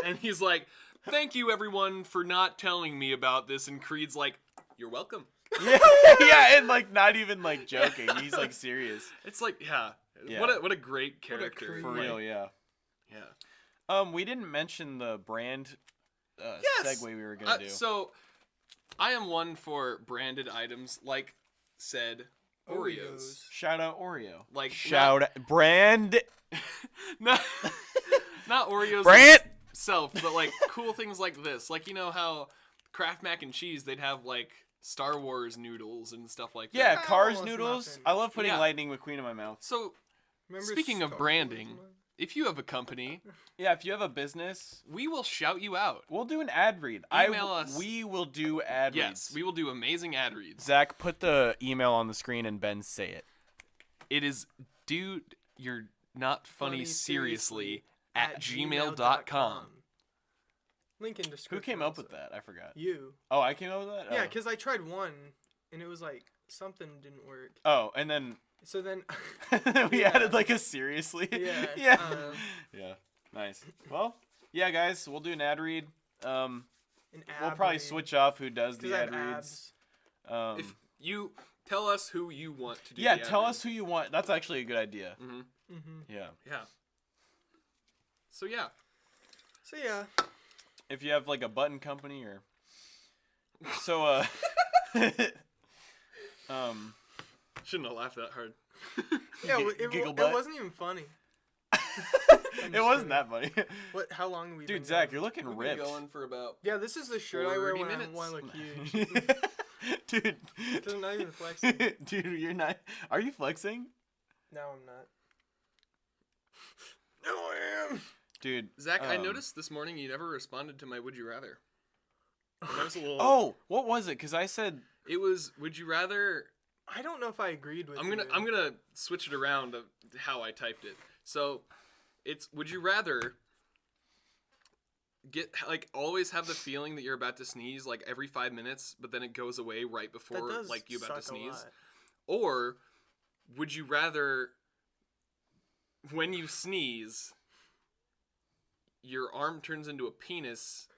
and he's like, "Thank you everyone for not telling me about this," and Creed's like, "You're welcome." Yeah, yeah, and like not even like joking. He's like serious. It's like, yeah. Yeah. What a great character. Creed. For Like, real, yeah. Yeah. We didn't mention the brand Yes! segue we were gonna do. So, I am one for branded items, like said Oreos. Shout out Oreo. Like Shout out brand not not Oreos brand. itself, but like cool things like this. Like you know how Kraft mac and cheese, they'd have like Star Wars noodles and stuff like Yeah, that. Cars almost noodles. nothing. I love putting Yeah. Lightning McQueen in my mouth. So Remember speaking of Star branding, Wars, man? if you have a company, Yeah, if you have a business, we will shout you out. we'll do an ad read. Email us. We will do ad Yes, reads. we will do amazing ad reads. Zach, put the email on the screen and Ben say it. It is dude, you're not funny, Funny seriously seriously at gmail.com. Link in description. Who came up also. with that? I forgot. You. Oh, I came up with that? Yeah, Oh. because I tried one, and it was like something didn't work. Oh, and then So then, we Yeah. added like a seriously. yeah, yeah. um, Yeah. Nice. Well, yeah, guys, we'll do an ad read. An We'll ab probably read, switch off who does 'cause the I have ad reads. abs. If you tell us who you want to do. Yeah, the ad tell read. us who you want. That's actually a good idea. Mm-hmm. Mm-hmm. Yeah. Yeah. So yeah. So yeah. If you have like a button company or so Shouldn't have laughed that hard. Yeah, Giggle it butt. wasn't even funny. it wasn't that funny. What? How long have we been Dude, Zach, going? you're looking We've ripped. been going for about. Yeah, this is the shirt I wear 40 when I minutes. want to look huge. Dude. Because I'm not even flexing. Dude, you're not. Are you flexing? No, I'm not. No, I am. Dude. Zach, I noticed this morning you never responded to my "Would you rather." And that was a little. Oh, what was it? Because I said. It was "Would you rather." I don't know if I agreed with I'm you. gonna switch it around of how I typed it. So, it's "Would you rather get like always have the feeling that you're about to sneeze like every 5 minutes, but then it goes away right That before does like you about to suck a sneeze, lot. or would you rather when you sneeze your arm turns into a penis?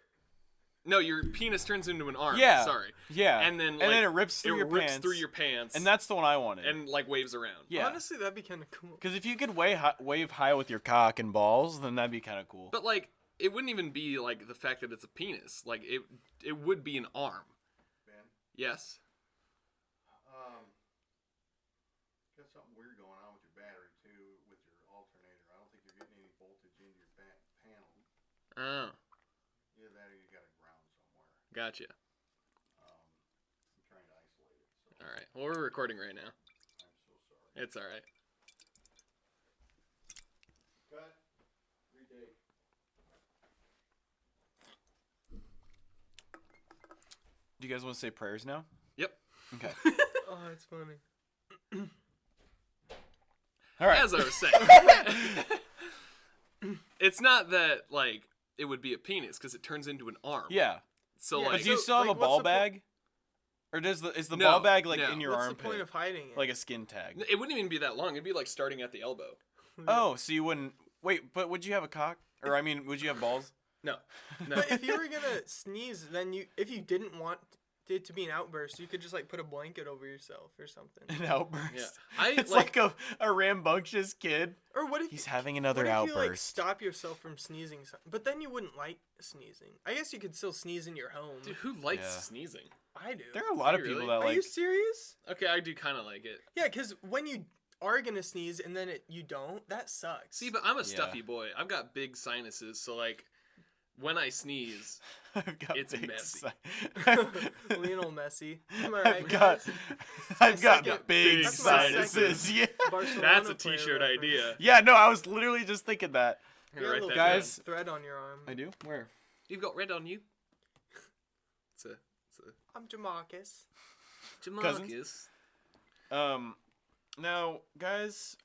No, your penis turns into an arm. Yeah. Sorry. Yeah. And then and then it rips through your rips pants. through your pants. And that's the one I wanted. and like waves around. yeah. Honestly, that'd be kind of cool. Because if you could wave high with your cock and balls, then that'd be kind of cool. But like it wouldn't even be like the fact that it's a penis. Like it would be an arm. Ben, Yes. got something weird going on with your battery too, with your alternator. I don't think you're getting any voltage into your panel. Oh, Either that or you got it ground somewhere. gotcha. I'm trying to isolate it. So All right. Well, we're recording right now. I'm so sorry. It's all right. Cut. Retake. Do you guys want to say prayers now? Yep. Okay. Oh, that's funny. All right. As I was saying, it's not that like it would be a penis because it turns into an arm. Yeah. So Yeah, like, But do you So, still have like, a what's ball the po- bag? Or is the No, ball bag like no. in your What's armpit? the point of hiding it? Like a skin tag. it wouldn't even be that long. It'd be like starting at the elbow. Oh, so you wouldn't wait, but would you have a cock? Or I mean, would you have balls? No. No. But if you were gonna sneeze, then if you didn't want it to be an outburst, you could just like put a blanket over yourself or something. An outburst. Yeah. It's like a rambunctious kid. Or what if He's having another what if outburst. you like stop yourself from sneezing? But then you wouldn't like sneezing. I guess you could still sneeze in your home. Dude, who likes Yeah. sneezing? I do. There are a lot of You people really? that Are like. you serious? Okay, I do kind of like it. Yeah, because when you are gonna sneeze and then you don't, that sucks. See, but I'm a Yeah. stuffy boy. I've got big sinuses, so like when I sneeze, I've got It's big messy. Lionel Messi. Am I right, I've got, guys? I've got second- big that's my sinuses. Yeah. Barcelona that's a player t-shirt reference. idea. Yeah, no, I was literally just thinking that. I'm You gonna got a write little that Guys- thread on your arm. I do? Where? You've got red on you. It's a I'm Jamarcus. Jamarcus. Now, guys,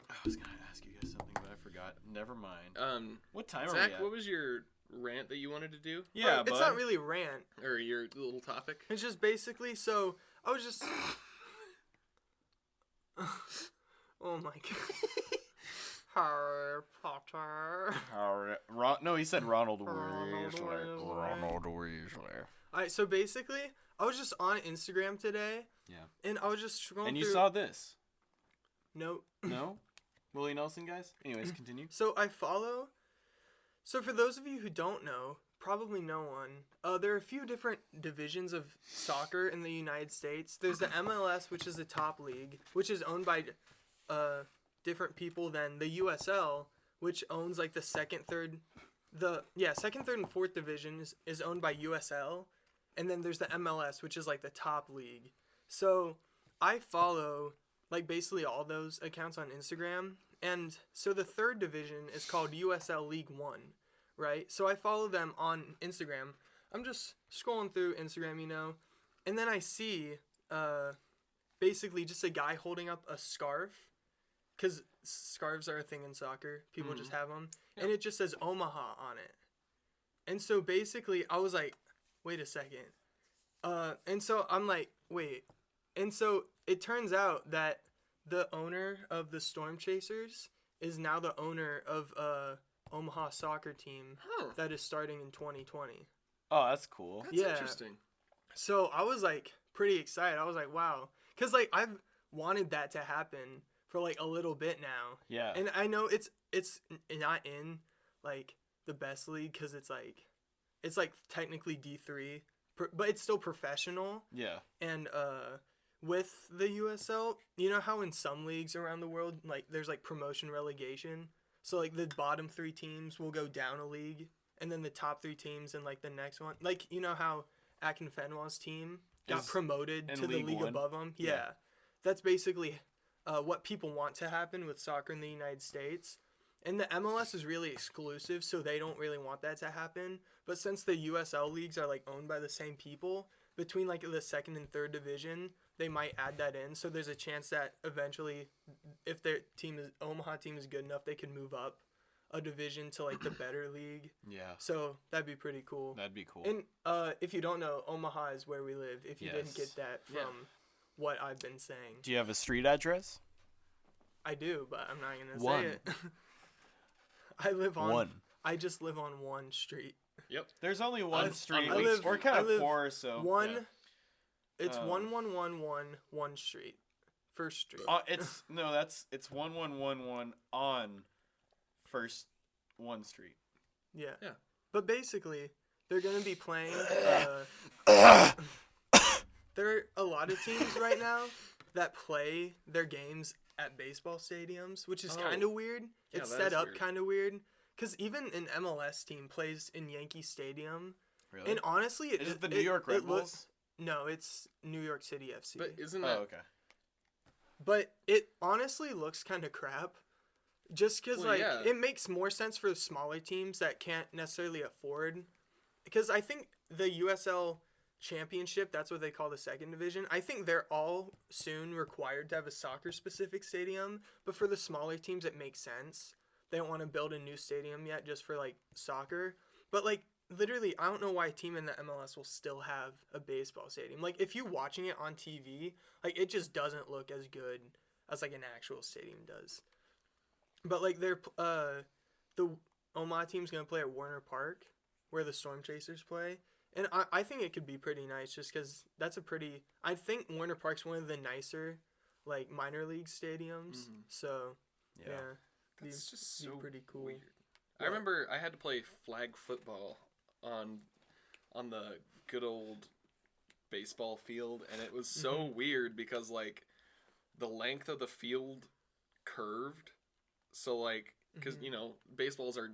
I was gonna ask you guys something, but I forgot. Never mind. What time are Zach, we at? what was your rant that you wanted to do, Yeah, it's bud. not really rant. or your little topic? It's just basically so I was just. Oh my god. Harry Potter. No, he said Ronald Ronald Weasley. Weasley. Ronald Weasley. Alright, so basically, I was just on Instagram today. Yeah. And I was just scrolling And you through. saw this? Nope. No? Willie Nelson, guys? Anyways, continue. So I follow. So for those of you who don't know, probably no one, there are a few different divisions of soccer in the United States. There's the MLS, which is the top league, which is owned by different people than the USL, which owns like the second, third, and fourth division is owned by USL, and then there's the MLS, which is like the top league. So I follow like basically all those accounts on Instagram, and so the third division is called USL League One, right? So I follow them on Instagram. I'm just scrolling through Instagram, and then I see basically just a guy holding up a scarf, because scarves are a thing in soccer. People just have them. Yeah. And it just says Omaha on it. And so basically I was like, wait a second. And so I'm like, wait. And so it turns out that the owner of the Storm Chasers is now the owner of Omaha soccer team Huh. that is starting in 2020. Oh, that's cool. That's Yeah. interesting. So I was like pretty excited. I was like, wow, because like I've wanted that to happen for like a little bit now, Yeah. and I know it's not in like the best league because it's like technically D3, but it's still professional. Yeah. And with the USL, you know how in some leagues around the world, like there's like promotion relegation. So like the bottom 3 teams will go down a league, and then the top 3 teams in like the next one, like you know how Akin Fenwa's team got Is promoted in to the League league One? above them. Yeah. Yeah, that's basically what people want to happen with soccer in the United States. And the MLS is really exclusive, so they don't really want that to happen. But since the USL leagues are like owned by the same people, between like the second and third division, they might add that in. So there's a chance that eventually, if their Omaha team is good enough, they can move up a division to like the better league. Yeah. So that'd be pretty cool. That'd be cool. And if you don't know, Omaha is where we live. If you didn't Yes. get that from Yeah. what I've been saying, Do you have a street address? I do, but I'm not gonna One. say it. I live on. One. I just live on one street. Yep. There's only one On- street. on Lake We're Street. kind I of live poor, so One. yeah. It's Um, 1111 Street. First Street. It's 1111 on First 1 Street. Yeah. Yeah. But basically, they're gonna be playing. There are a lot of teams right now that play their games at baseball stadiums, which is Oh. kind of weird. Yeah, It's that set is up weird. kind of weird. Because even an MLS team plays in Yankee Stadium. Really? And honestly, Is it the New York Red Bulls? No, it's New York City FC. But isn't Oh, that okay. But it honestly looks kind of crap. Just because, Well, like, yeah. it makes more sense for smaller teams that can't necessarily afford. Because I think the USL Championship, that's what they call the second division, I think they're all soon required to have a soccer-specific stadium. But for the smaller teams, it makes sense. They don't want to build a new stadium yet just for, like, soccer. But, like, literally, I don't know why a team in the MLS will still have a baseball stadium. Like, if you're watching it on TV, like, it just doesn't look as good as, like, an actual stadium does. But, like, the Omaha team's going to play at Warner Park, where the Storm Chasers play. And I think it could be pretty nice just because that's I think Warner Park's one of the nicer, like, minor league stadiums. Mhm. So, Yeah. yeah. that's just be so pretty cool. weird. I remember I had to play flag football on the good old baseball field, and it was so weird because like the length of the field curved, so like because you know baseball fields are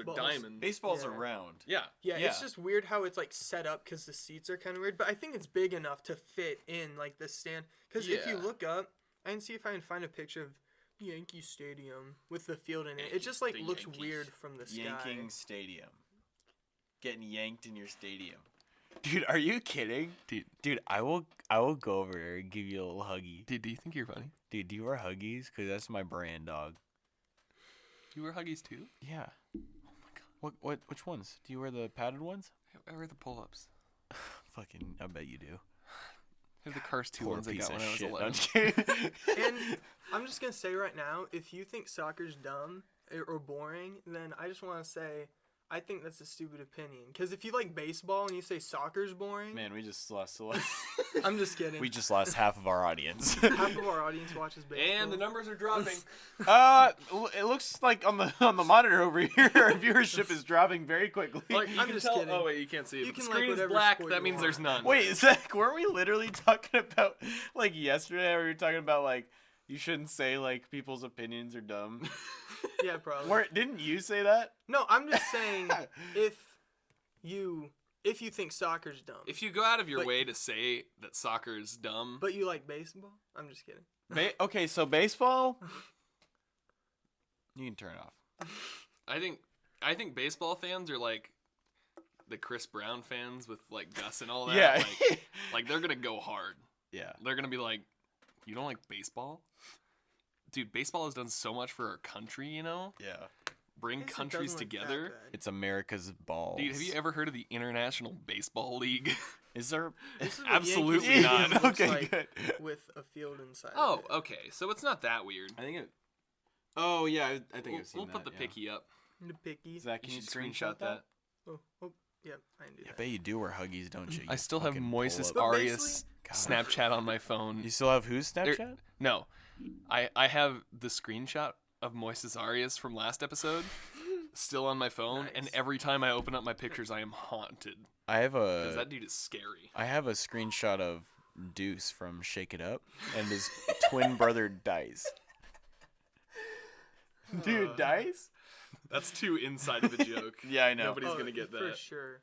Baseballs. diamonds. Baseball's Yeah. around. Yeah, Yeah, Yeah. it's just weird how it's like set up because the seats are kind of weird, but I think it's big enough to fit in like the stand. Because if you Yeah. look up, I can see if I can find a picture of Yankee Stadium with the field in it. It just like The looks Yankees. weird from the sky. Yanking Stadium. Getting yanked in your stadium. Dude, are you kidding? Dude, I will go over there and give you a little huggy. Dude, do you think you're funny? Dude, do you wear Huggies? Because that's my brand, dog. Do you wear Huggies too? Yeah. Oh my god, Which ones? Do you wear the padded ones? I wear the pull-ups. Fucking, I bet you do. I have the Cars 2 Poor ones I piece got of when I was shit. 11. I'm just kidding. And I'm just gonna say right now, if you think soccer's dumb or boring, then I just want to say I think that's a stupid opinion. Because if you like baseball and you say soccer's boring, Man, we just lost I'm just kidding. we just lost half of our audience. Half of our audience watches baseball. And the numbers are dropping. It looks like on the monitor over here, our viewership is dropping very quickly. Like, you I'm can just tell. kidding. Oh wait, you can't see it. You But the can like screen is whatever black. sport That you means want. there's none. Wait, Zach, weren't we literally talking about like yesterday? We were talking about like you shouldn't say like people's opinions are dumb. Yeah, probably. Didn't you say that? No, I'm just saying if you think soccer's dumb, If you go out of your But- way to say that soccer is dumb, but you like baseball, I'm just kidding. Okay, so baseball, you can turn it off. I think baseball fans are like the Chris Brown fans with like Gus and all that. Yeah. Like they're gonna go hard. Yeah. They're gonna be like, you don't like baseball? Dude, baseball has done so much for our country, you know? Yeah. Bring Guess it countries doesn't look that together. bad. It's America's balls. Dude, have you ever heard of the International Baseball League? Is there? This is what Absolutely Yankee not. Stadium looks Okay, like good. with a field inside. Oh, of it. okay. So it's not that weird. I think it. Oh yeah, I think I've seen We'll that. put the yeah. picky up. The picky. Zach, can You you should screenshot that? Oh, yeah, I can do I that. bet you do wear Huggies, don't you? I You still have fucking pull Moises up- But Arias God. Snapchat on my phone. You still have whose Snapchat? No, I have the screenshot of Moises Arias from last episode still on my phone, and Nice. every time I open up my pictures, I am haunted I have because a that dude is scary. I have a screenshot of Deuce from Shake It Up, and his twin brother Dice. Dude, Dice? That's too inside of the joke. Yeah, I know. Nobody's gonna get For that. sure.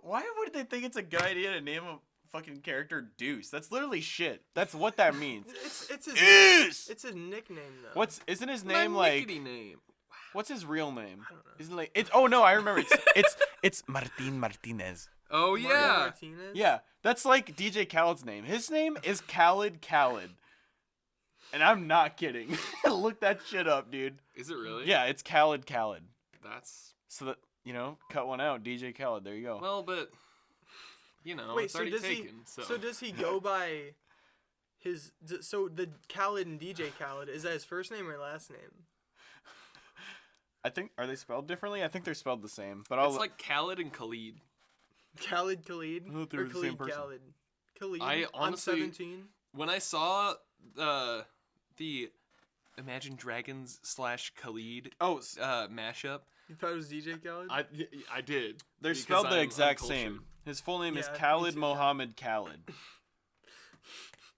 Why would they think it's a good idea to name a fucking character Deuce? That's literally shit. That's what that means. It's his Deuce! It's his nickname though. Isn't his My name like nickety name. what's his real name? I don't know. Isn't like it's oh no, I remember it's Martin Martinez. Oh Mario yeah. Martinez? Yeah, that's like DJ Khaled's name. His name is Khaled. And I'm not kidding. Look that shit up, dude. Is it really? Yeah, it's Khaled. That's So that, cut one out. DJ Khaled. There you go. well, but Wait, it's so already does taken. he? So does he go by his? So the Khaled and DJ Khaled, is that his first name or last name? I think, are they spelled differently? I think they're spelled the same. But It's like Khaled and Khalid. Khaled Khalid I thought they or were the same Khalid person. Khaled? Khalid. I on honestly- 17. When I saw the Imagine Dragons / Khalid oh, mashup, You thought it was DJ Khaled? I did. they're because spelled the I'm exact uncultured. same. His full name is Yeah, me Khalid too. Mohammed Khalid.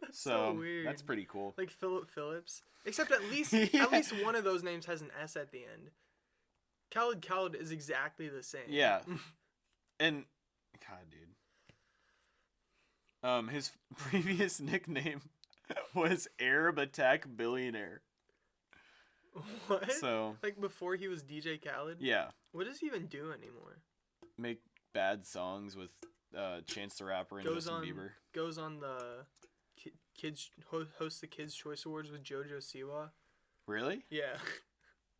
That's So weird. that's pretty cool. Like Philip Phillips. Except at least Yeah. at least one of those names has an S at the end. Khaled is exactly the same. Yeah. And God, dude. His previous nickname was Arab Attack Billionaire. What? So Like before he was DJ Khaled? yeah, What does he even do anymore? make bad songs with Chance the Rapper and Goes Justin on Bieber. goes on the kids hosts the Kids Choice Awards with JoJo Siwa. Really? Yeah.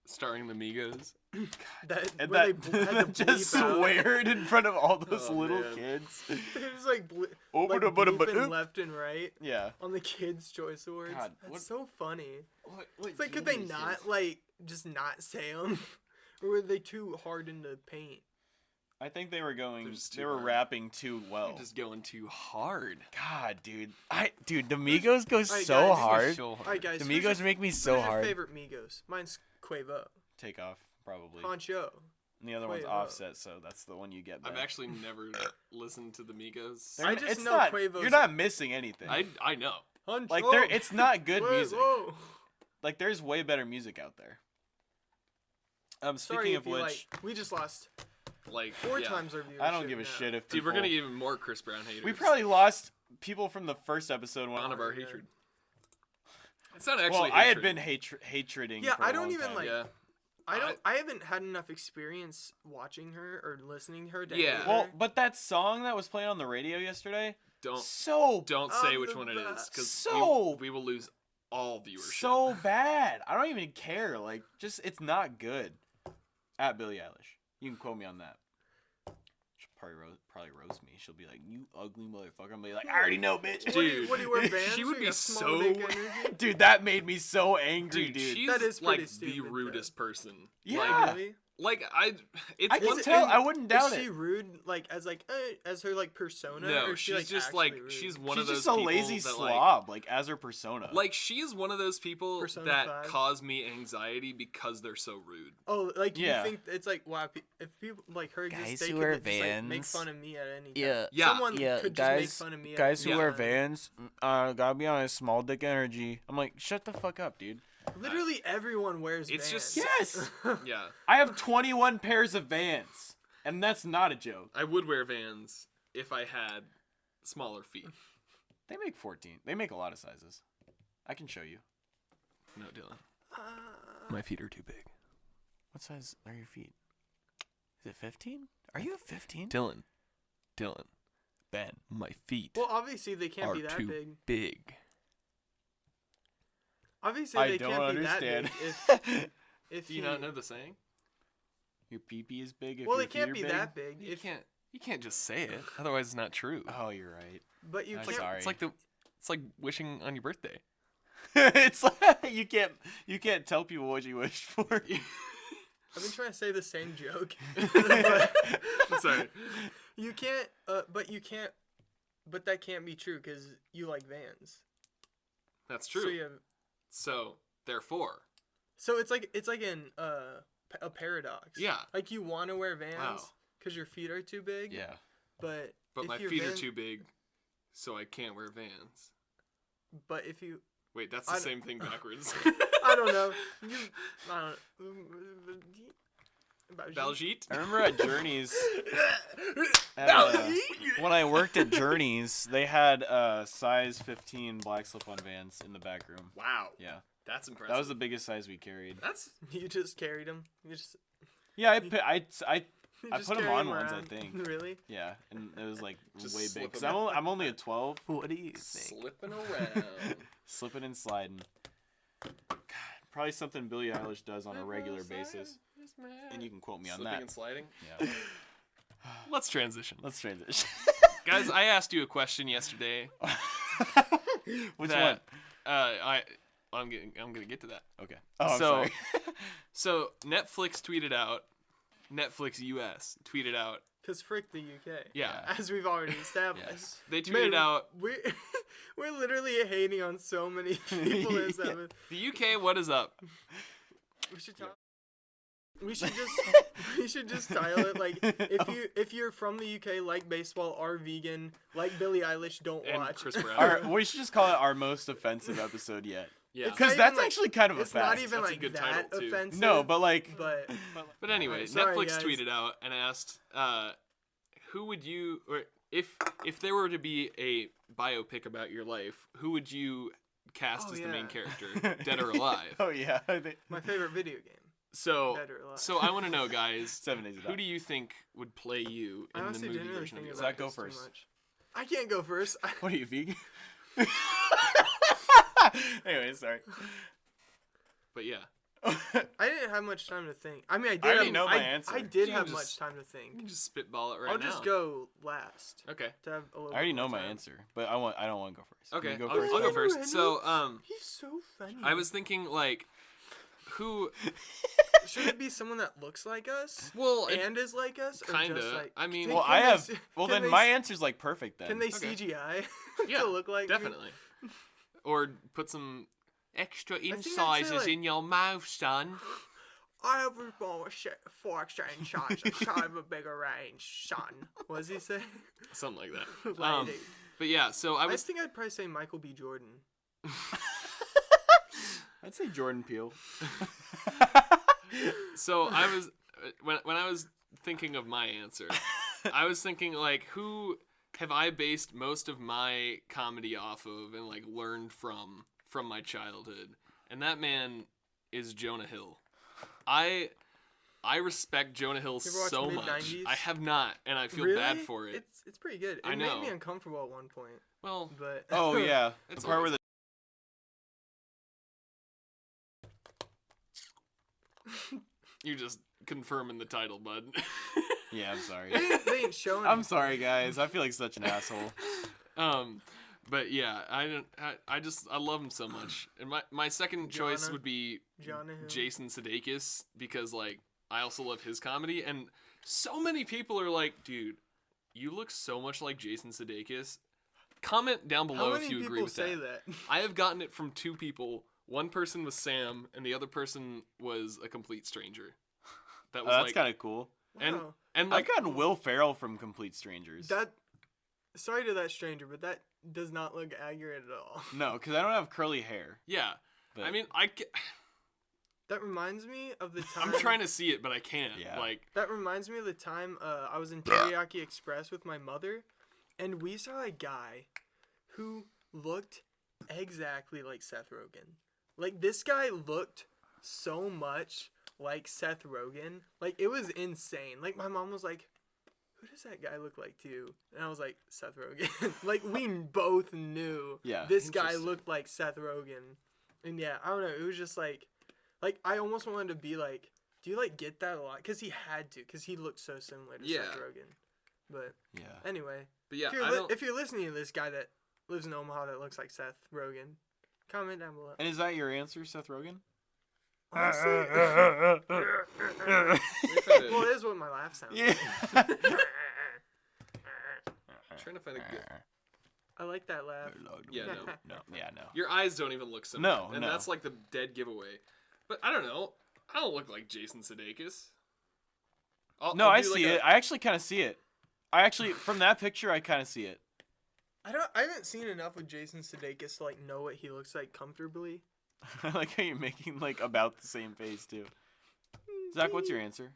starring the Migos. That And where that they had to just bleep out. sweared in front of all those Oh, little man. kids. It was like Oop-a-da-ba-da-ba-doop. bleeping left and right Yeah. on the Kids Choice Awards. God, That's what- so funny. What It's like, could they not just not say them, or were they too hard in the paint? I think they were going. They're just They too were hard. rapping too well. Just going too hard. God, dude. The Migos go Alright, so guys. hard. So All hard. right, guys. The who's Migos your, make me who's so your hard. favorite Migos? Mine's Quavo. Take off, probably. Poncho. And the other one's Quavo. Offset, so that's the one you get back. I've actually never listened to the Migos. They're I n- just it's know not, Quavo's- You're not missing anything. I know. Poncho. Like, it's not good music. Quavo. Like, there's way better music out there. Sorry Speaking if of you which, we just lost Like 4 yeah. times our viewership. I don't give a now. shit if Dude, we're people- gonna get even more Chris Brown haters. We probably lost people from the first episode. None of our yeah. hatred. It's not actually. Well, I had hatred. been hatreding. Yeah, for I a don't long even, time. like- Yeah. I haven't had enough experience watching her or listening to her. To Yeah. hate Well, her. but that song that was playing on the radio yesterday, Don't so say I'm which the one it is, best. because So- we will lose all viewership. so bad. I don't even care. Like, just it's not good. At Billie Eilish, you can quote me on that. She'll probably roast me. She'll be like, "You ugly motherfucker." I'm be like, "I already know, bitch." Dude, what do you wear Vans? she would so you be got small so- dick energy? Dude, that made me so angry, dude. she's That is like pretty the stupid, rudest person. Yeah. Really? Like it's I can one tell. thing. I wouldn't doubt Is she it. rude, as her persona? No, or is she, she's just actually like rude? she's one She's of those just a people lazy that, slob, like as her persona. Like she is one of those people Persona that 5. cause me anxiety because they're so rude. Oh, like Yeah. you think it's like wow? If people like her, Guys just they who could wear just, like, make Vans. fun of me at any time. Yeah. Yeah. Someone yeah, could guys, just make fun of me. guys who at wear any time. Vans, gotta be honest, small dick energy. I'm like, shut the fuck up, dude. Literally everyone wears It's Vans. just- Yes, Yeah, I have 21 pairs of Vans, and that's not a joke. I would wear Vans if I had smaller feet. They make 14. They make a lot of sizes. I can show you. No, Dylan. My feet are too big. What size are your feet? Is it 15? Are you a 15? Dylan. Ben. My feet well, obviously they can't are be that too big. big. Obviously I they don't can't understand. be that big. If Do you not know the saying? Your pee-pee is big if well, your it can't feet be are big? that big. You can't just say it, otherwise it's not true. Oh, you're right. But you I'm can't. sorry. It's like wishing on your birthday. It's like you can't tell people what you wish for. I've been trying to say the same joke. But Sorry. you can't. But that can't be true because you like Vans. That's true. So you have, So therefore. so it's like in a paradox. Yeah. Like you want to wear Vans Wow. because your feet are too big. Yeah. But But if my your feet are Van- too big, so I can't wear Vans. But if you, Wait, that's the same thing backwards. I don't know. I don't. Baljeet? I remember at Journeys, when I worked at Journeys, they had size 15 black slip-on Vans in the back room. Wow. Yeah, That's impressive. that was the biggest size we carried. That's You just carried them. You just. Yeah, I you put just them carry on once, I around. think. Really? Yeah, and it was like Just way slip big. 'em Cause I'm only a 12. What do you think? slipping around. Slipping and sliding. God, probably something Billie Eilish does on a regular basis. And you can quote me on Slipping that. and sliding. Yeah. Let's transition. Let's transition. Guys, I asked you a question yesterday. Which that, one? I'm gonna get to that. Okay. Oh, I'm so, sorry. So Netflix tweeted out, Netflix US tweeted out. Because frick the UK. Yeah. As we've already established. Yes. They tweeted out. We're literally hating on so many people. Yeah. The UK, what is up? We should talk. We should just title it like if you're from the UK, like baseball, are vegan, like Billie Eilish, don't And watch. Chris Brown. We should just call it our most offensive episode yet. Yeah. It's Because not that's even, like- actually kind of a It's fact. not even That's a like good that title, too. offensive. No, but like, but But anyway, Sorry, Netflix guys. tweeted out and asked, who would you, or if there were to be a biopic about your life, who would you cast Oh, as the main yeah. character, dead or alive? Oh yeah. my favorite video game. So, Dead or Alive. so I want to know, guys, 7 days. who do you think would play you I in the honestly movie didn't really version of think your about life? Zach, go this too first. much. I can't go first. What are you, vegan? Anyway, sorry. But yeah, I didn't have much time to think. I mean, I did. I already have, know my answer. I did You have can much just- time to you think. can just spitball it right I'll now. just go last Okay. to have a little. I already bit know more my time. answer, but I don't want to go first. Okay, Can you I'll go first? go Ryan first. So, Reynolds? He's so funny. I was thinking like, who? Should it be someone that looks like us Well, and is like us? Or kinda. Just like, I mean- can- Well, can I they have. s- Well, can then they my s- answer's like perfect then. Can they Okay. CGI Yeah, to look like me? definitely. Or put some extra think I'd say, incisors like- in your mouth, son. I have a ball of four exchange shots. I shot of a bigger range, son. What does he say? Something like that. Lightning. But yeah, so I I was think I'd probably say Michael B. Jordan. I'd say Jordan Peele. So I was when I was thinking of my answer, I was thinking like who have I based most of my comedy off of and like learned from my childhood, and that man is Jonah Hill. I respect Jonah Hill You ever watched so much. mid-90s? I have not, and I feel Really? bad for it. It's pretty good. It I made know. me uncomfortable at one point, Well, but Oh yeah, the It's part where always- the you're just confirming the title, bud. yeah. I'm sorry. they ain't showing. I'm sorry, guys. I feel like such an asshole. But yeah, I love him so much. And my second choice Jonah. would be Jonah Hill. Jason Sudeikis, because like I also love his comedy, and so many people are like, dude, you look so much like Jason Sudeikis. Comment down How below many if you people agree with say that. that? I have gotten it from two people. One person was Sam, and the other person was a complete stranger. That was That's like, kind of cool. and Wow. and I've like gotten Will Ferrell from Complete Strangers. That. Sorry to that stranger, but that does not look accurate at all. No, because I don't have curly hair. yeah. But I mean, That reminds me of the time. I'm trying to see it, but I can't. Yeah. Like, That reminds me of the time I was in Teriyaki Express with my mother, and we saw a guy who looked exactly like Seth Rogen. Like, this guy looked so much like Seth Rogen. Like, it was insane. Like, my mom was like, who does that guy look like to you? And I was like, Seth Rogen. Like, we both knew Yeah, this guy interesting. looked like Seth Rogen. And yeah, I don't know. It was just like I almost wanted to be like, do you like get that a lot? Because he had to, because he looked so similar to Yeah. Seth Rogen. But yeah. anyway, but yeah, if, you're I don't. if you're listening to this guy that lives in Omaha that looks like Seth Rogen, Comment down below. And is that your answer, Seth Rogen? Honestly, We've had a- well, it is what my laugh sounds Yeah. like. trying to find a good. I like that laugh. Yeah, No. Yeah, no. Your eyes don't even look similar. No, and no. that's like the dead giveaway. But I don't know. I don't look like Jason Sudeikis. No, I'll I do see like it. I actually kind of see it. I actually, from that picture, I kind of see it. I haven't seen enough of Jason Sudeikis to like know what he looks like comfortably. I like how you're making like about the same face too. Zach, what's your answer?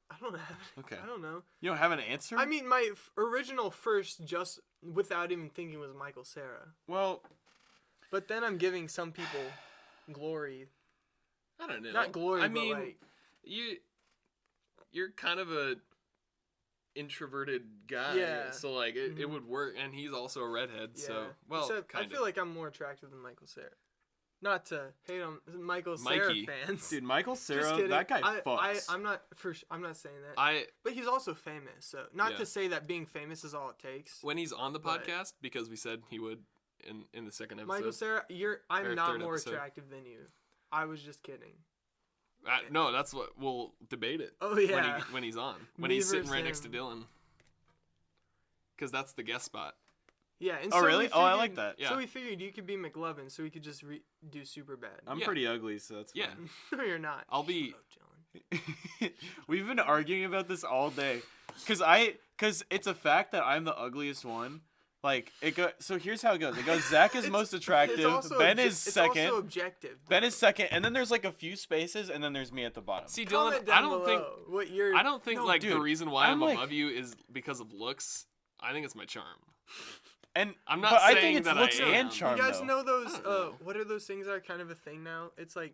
I don't have. Okay. I don't know. You don't have an answer? I mean, my original first, just without even thinking, was Michael Cera. well, But then I'm giving some people glory. I don't know. Not glory, I but mean, like you're kind of a introverted guy. Yeah. So like it would work, and he's also a redhead. yeah. So well, Except kind I feel like I'm more attractive than Michael Cera. Not to hate on Michael Mikey. Cera fans. dude, Michael Just Cera, kidding. that guy fucks. I'm not saying that. But he's also famous, so not Yeah. to say that being famous is all it takes. when he's on the But- podcast, because we said he would in the second episode. Michael Cera, I'm Or not third more episode. attractive than you. I was just kidding. No, that's what we'll debate it. Oh yeah. When he's on, when Me he's sitting versus right next to him. Dylan. Because that's the guest spot. Yeah. And Oh, so really? we Oh, I figured- like that. Yeah. So we figured you could be McLovin, so we could just do Superbad. I'm Yeah. pretty ugly, so that's Yeah. fine. No, you're not. I'll be- Shut up, Dylan. We've been arguing about this all day, cause it's a fact that I'm the ugliest one. Like so here's how it goes. It goes Zach is most attractive, It's also Ben obje- is second, It's also objective. Ben is second, and then there's like a few spaces, and then there's me at the bottom. See, Comment Dylan, down I don't think below what you're. I don't think No, like dude, the reason why I'm I'm like- above you is because of looks. I think it's my charm. And I'm not but I saying think it's that I looks am. and charm You guys though. know those? I don't know. What are those things that are kind of a thing now? It's like,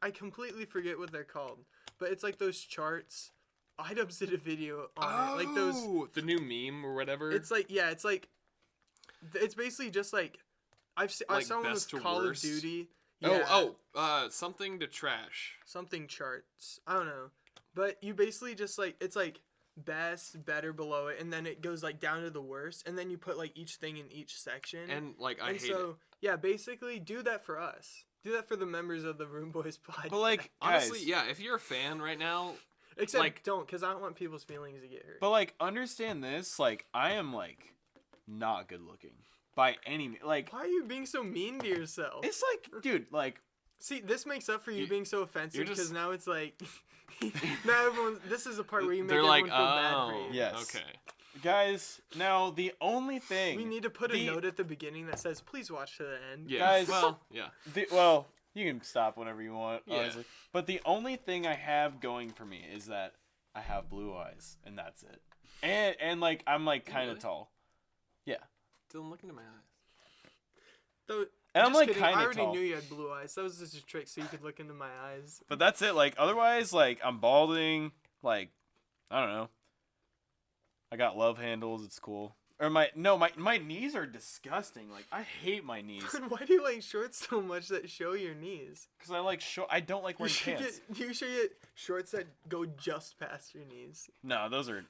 I completely forget what they're called, but it's like those charts. Idubs did a video on it, like those. Oh, the new meme or whatever. It's like it's basically just like I Like saw one with best to Call worst? of Duty. Yeah, something to trash. something charts. I don't know, but you basically just like it's like best, better below it, and then it goes like down to the worst, and then you put like each thing in each section. And like I and hate so it. yeah, basically do that for us. Do that for the members of the Room Boys podcast. But like Honestly, guys, yeah, if you're a fan right now, except like- don't, because I don't want people's feelings to get hurt. but like understand this. Like I am like not good looking by any means. Like Why are you being so mean to yourself? it's like, dude, like See, this makes up for you You- being so offensive you're just- because now it's like now everyone. This is the part where you make they're everyone like, feel bad for oh, you. Yes. okay. guys. Now the only thing We need to put a The- note at the beginning that says, "Please watch to the end." Yeah. Guys- Well, yeah. well, you can stop whenever you want, Yeah. honestly. But the only thing I have going for me is that I have blue eyes, and that's it. And like I'm like kind of Really? tall. Yeah. Dylan, look into my eyes. Though, And I'm just like kidding, kind I of already tall. knew you had blue eyes. That was just a trick so you could look into my eyes. But that's it. Like otherwise, like I'm balding. Like I don't know. I got love handles. It's cool. Or my knees are disgusting. Like I hate my knees Why do you like shorts so much that show your knees? because I like I don't like You wearing should pants. you should get shorts that go just past your knees. No, those are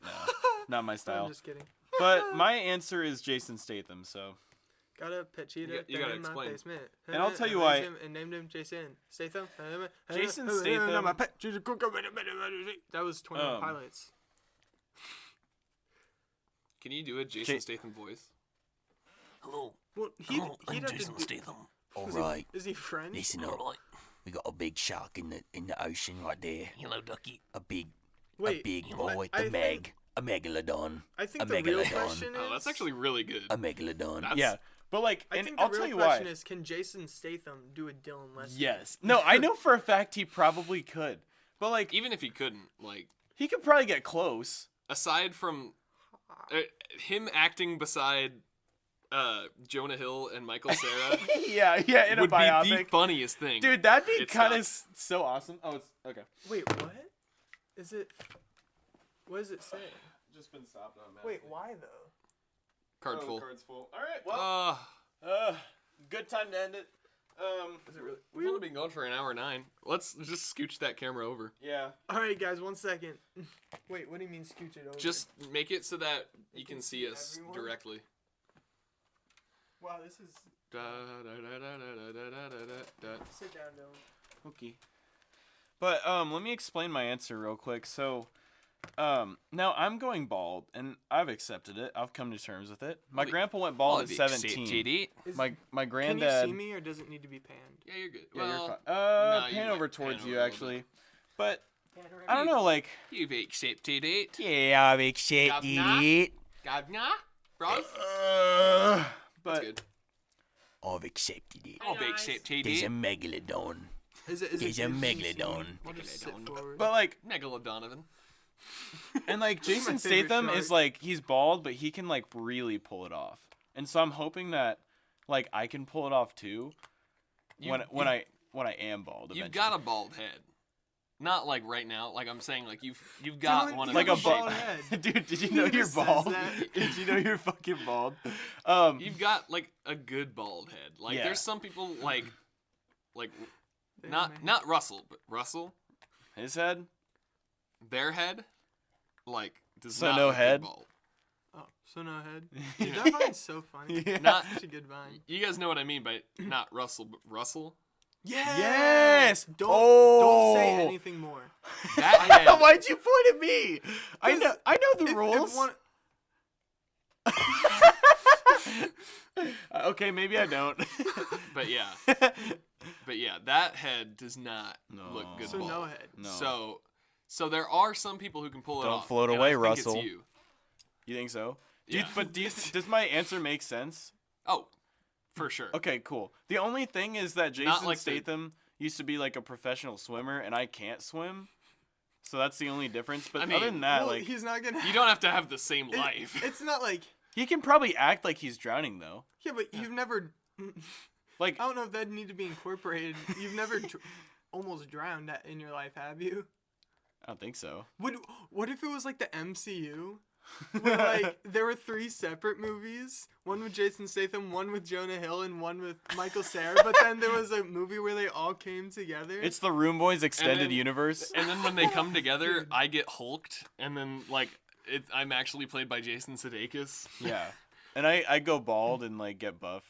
not my I'm style. just kidding. But my answer is Jason Statham. So Got a pet cheetah You gotta in my explain. basement. And I'll tell you raised why- him and named him Jason Statham. Jason Statham- My pet cheetah. That was 21 Pilots. Can you do a Jason Ja- Statham voice? Hello, Well, hello, I'm he'd have to Jason do- Statham. All Is right, he French? listen up. We got a big shark in the ocean right there. Hello, ducky. A big Wait, boy, I a megalodon, I think a the real megalodon. question is. Oh, that's actually really good. a megalodon. That's- yeah, but like, I and think the I'll real tell you question why. is, can Jason Statham do a Dylan Leslie? Yes. No, I know for a fact he probably could. But like, Even if he couldn't, like, he could probably get close. aside from him acting beside Jonah Hill and Michael Cera yeah, in a would be the biopic. funniest thing. Dude, that'd be It's kind of not. so awesome. Oh, it's okay. Wait, what? Is it? What does it say? Just been stopped on Wait, why though? Card full. Card's full. All right. Well, good time to end it. Is it really? We've only been going for an hour 9. Let's just scooch that camera over. Yeah. All right, guys, 1 second. Wait, what do you mean scooch it over? Just make it so that you can can see see us everyone? directly. wow, this is. Da, da, da, da, da, sit down, Dylan. Okay. But let me explain my answer real quick. So, now I'm going bald, and I've accepted it. I've come to terms with it. My grandpa went bald at 17. My granddad. Can you see me, or does it need to be panned? Yeah, you're good. Yeah, Well, you're fine. no, Pan you over might towards pan you over a little actually. bit. But I don't know, like. You've accepted it. Yeah, I've accepted it. Gavna? Bro? But That's good. I've accepted it. I've accepted There's a it. megalodon. Is it There's a megalodon. I'll just sit forward. but like Megalodon. and like Jason favorite Statham shark. is like he's bald, but he can like really pull it off. And so I'm hoping that like I can pull it off too. When I am bald. You've Eventually. got a bald head. Not like right now. Like I'm saying, like you've got Dylan, one of you like those a have bald head. dude. Did you He know you're just says bald? that. Did you know you're fucking bald? You've got like a good bald head. Like Yeah. there's some people like Damn, not man. not Russell, but Russell, His head. their head, like does So not no look good head? bald. Oh, so no head. Dude, that vine's so funny. Yeah. Not Such a good vine. you guys know what I mean by not Russell, but Russell. Yes! Don't say Oh! anything more. That head. Why'd you point at me? I know the If rules. one, Okay, maybe I don't. But yeah, that head does not No. look good. so bald. no head. No. So there are some people who can pull it Don't off. float and away, I think Russell. It's you. You think so? Yeah. Does my answer make sense? Oh, for sure. Okay, cool. The only thing is that Not Jason like the- Statham used to be like a professional swimmer, and I can't swim. So that's the only difference. But I mean, other than that, Well, like he's not gonna. You don't have to have the same life. It's not like. he can probably act like he's drowning though. Yeah, but you've never. Like I don't know if that need to be incorporated. You've never almost drowned in your life, have you? I don't think so. What if it was like the MCU? Where like there were 3 separate movies, one with Jason Statham, one with Jonah Hill, and one with Michael Cera. But then there was a movie where they all came together. It's the Room Boys extended then- universe. And then when they come together, I get hulked, and then like I'm actually played by Jason Sudeikis. Yeah, and I go bald and like get buff.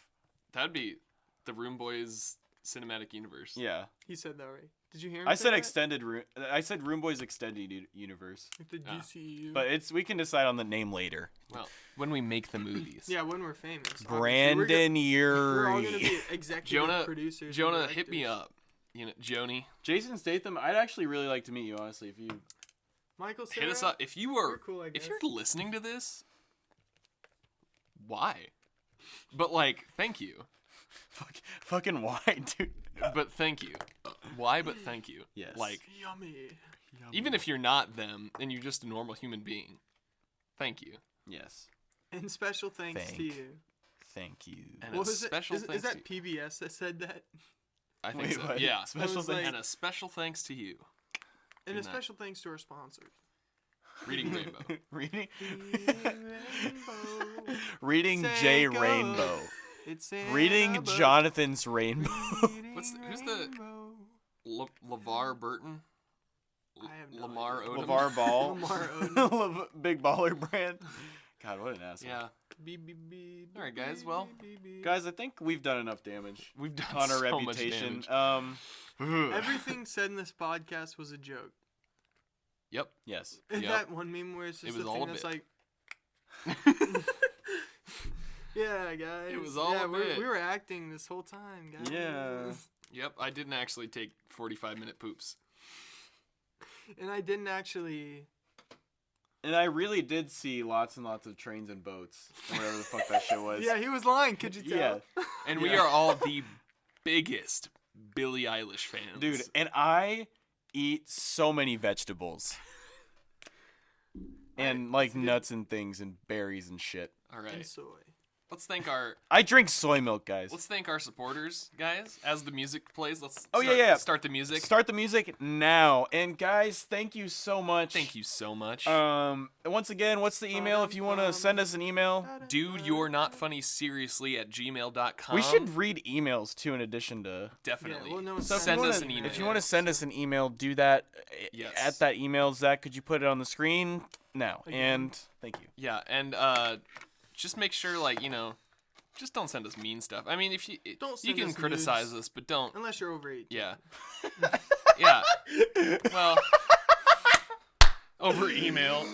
That'd be the Room Boys cinematic universe. Yeah, He said that right. Did you hear him? I say said that? extended room. I said Room Boys extended universe. Like the Ah. GCU. But we can decide on the name later. Well, when we make the movies. yeah, when we're famous. obviously. Brandon We're all gonna Yuri. be executive Jonah, producers. and Jonah, hit me directors. up. You know, Joni, Jason Statham. I'd actually really like to meet you, honestly. If you Michael Cera. hit us up if you You're are. cool, I If guess. you're listening to this, why? But like, thank you. fucking why, dude? But thank you. Why? But thank you. Yes. Like, Yummy. even if you're not them and you're just a normal human being, thank you. Yes. And special thanks to you. Thank you. And What a was it? special Is thanks that to you. PBS that said that? I think Wait, so. what? Yeah. Special was thanks. like- And a special thanks to you. And a Good night. special thanks to our sponsors. Reading Rainbow. Reading. Rainbow. Reading Say J go. Rainbow. It's Reading Annabelle. Jonathan's Rainbow. Who's the- LeVar Burton? I have no Lamar idea. Odom? LeVar Ball. Lamar Odom. Big baller brand. God, what an asshole. Yeah. Beep, beep, beep, All right, beep, guys, beep, well, beep, beep. Guys, I think we've done enough damage We've done on our so much reputation. damage. Everything said in this podcast was a joke. Yep. Yes. Is Yep. that one meme where it's just was the all thing a that's bit. like, yeah, guys. It was all yeah, a bit. we were acting this whole time, guys. Yeah. Yep. I didn't actually take 45-minute poops. And I didn't actually. And I really did see lots and lots of trains and boats, or whatever the fuck that show was. Yeah, he was lying. Could you tell? Yeah. And we Yeah. are all the biggest Billie Eilish fans. Dude, and I eat so many vegetables. And like that's good. nuts and things and berries and shit. All And right. soy. Let's thank our I drink soy milk, guys. supporters, guys. As the music plays, let's Oh, start, yeah. start the music. Start the music now. And guys, thank you so much. Thank you so much. Once again, what's the email if you want to send us an email? Dude, you're not funny seriously at gmail.com. We should read emails too in addition to definitely. Yeah, well, no, So if send you us wanna- an email. If you want to send us an email, do that Yes. at that email. Zach, could you put it on the screen now? Again. And thank you. Yeah, and just make sure, like, you know, Just don't send us mean stuff. I mean, if you Don't you send can us criticize nudes. us, but don't. Unless you're over 18. Yeah. Yeah. Well, over email.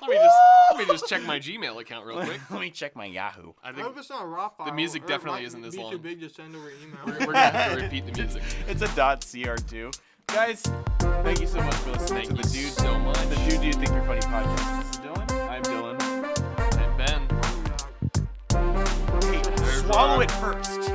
Let me just check my Gmail account real quick. Let me check my Yahoo. I I think hope it's not a raw file. music or it definitely might isn't this be long. too big to send over email. we're gonna have to repeat the music. It's a .cr2. Guys, thank you so much for listening Thank to you the Dude. so much. The Dude Do You Think You're Funny podcast. This is Dylan. I'm Dylan. And Ben. Hey, swallow it first.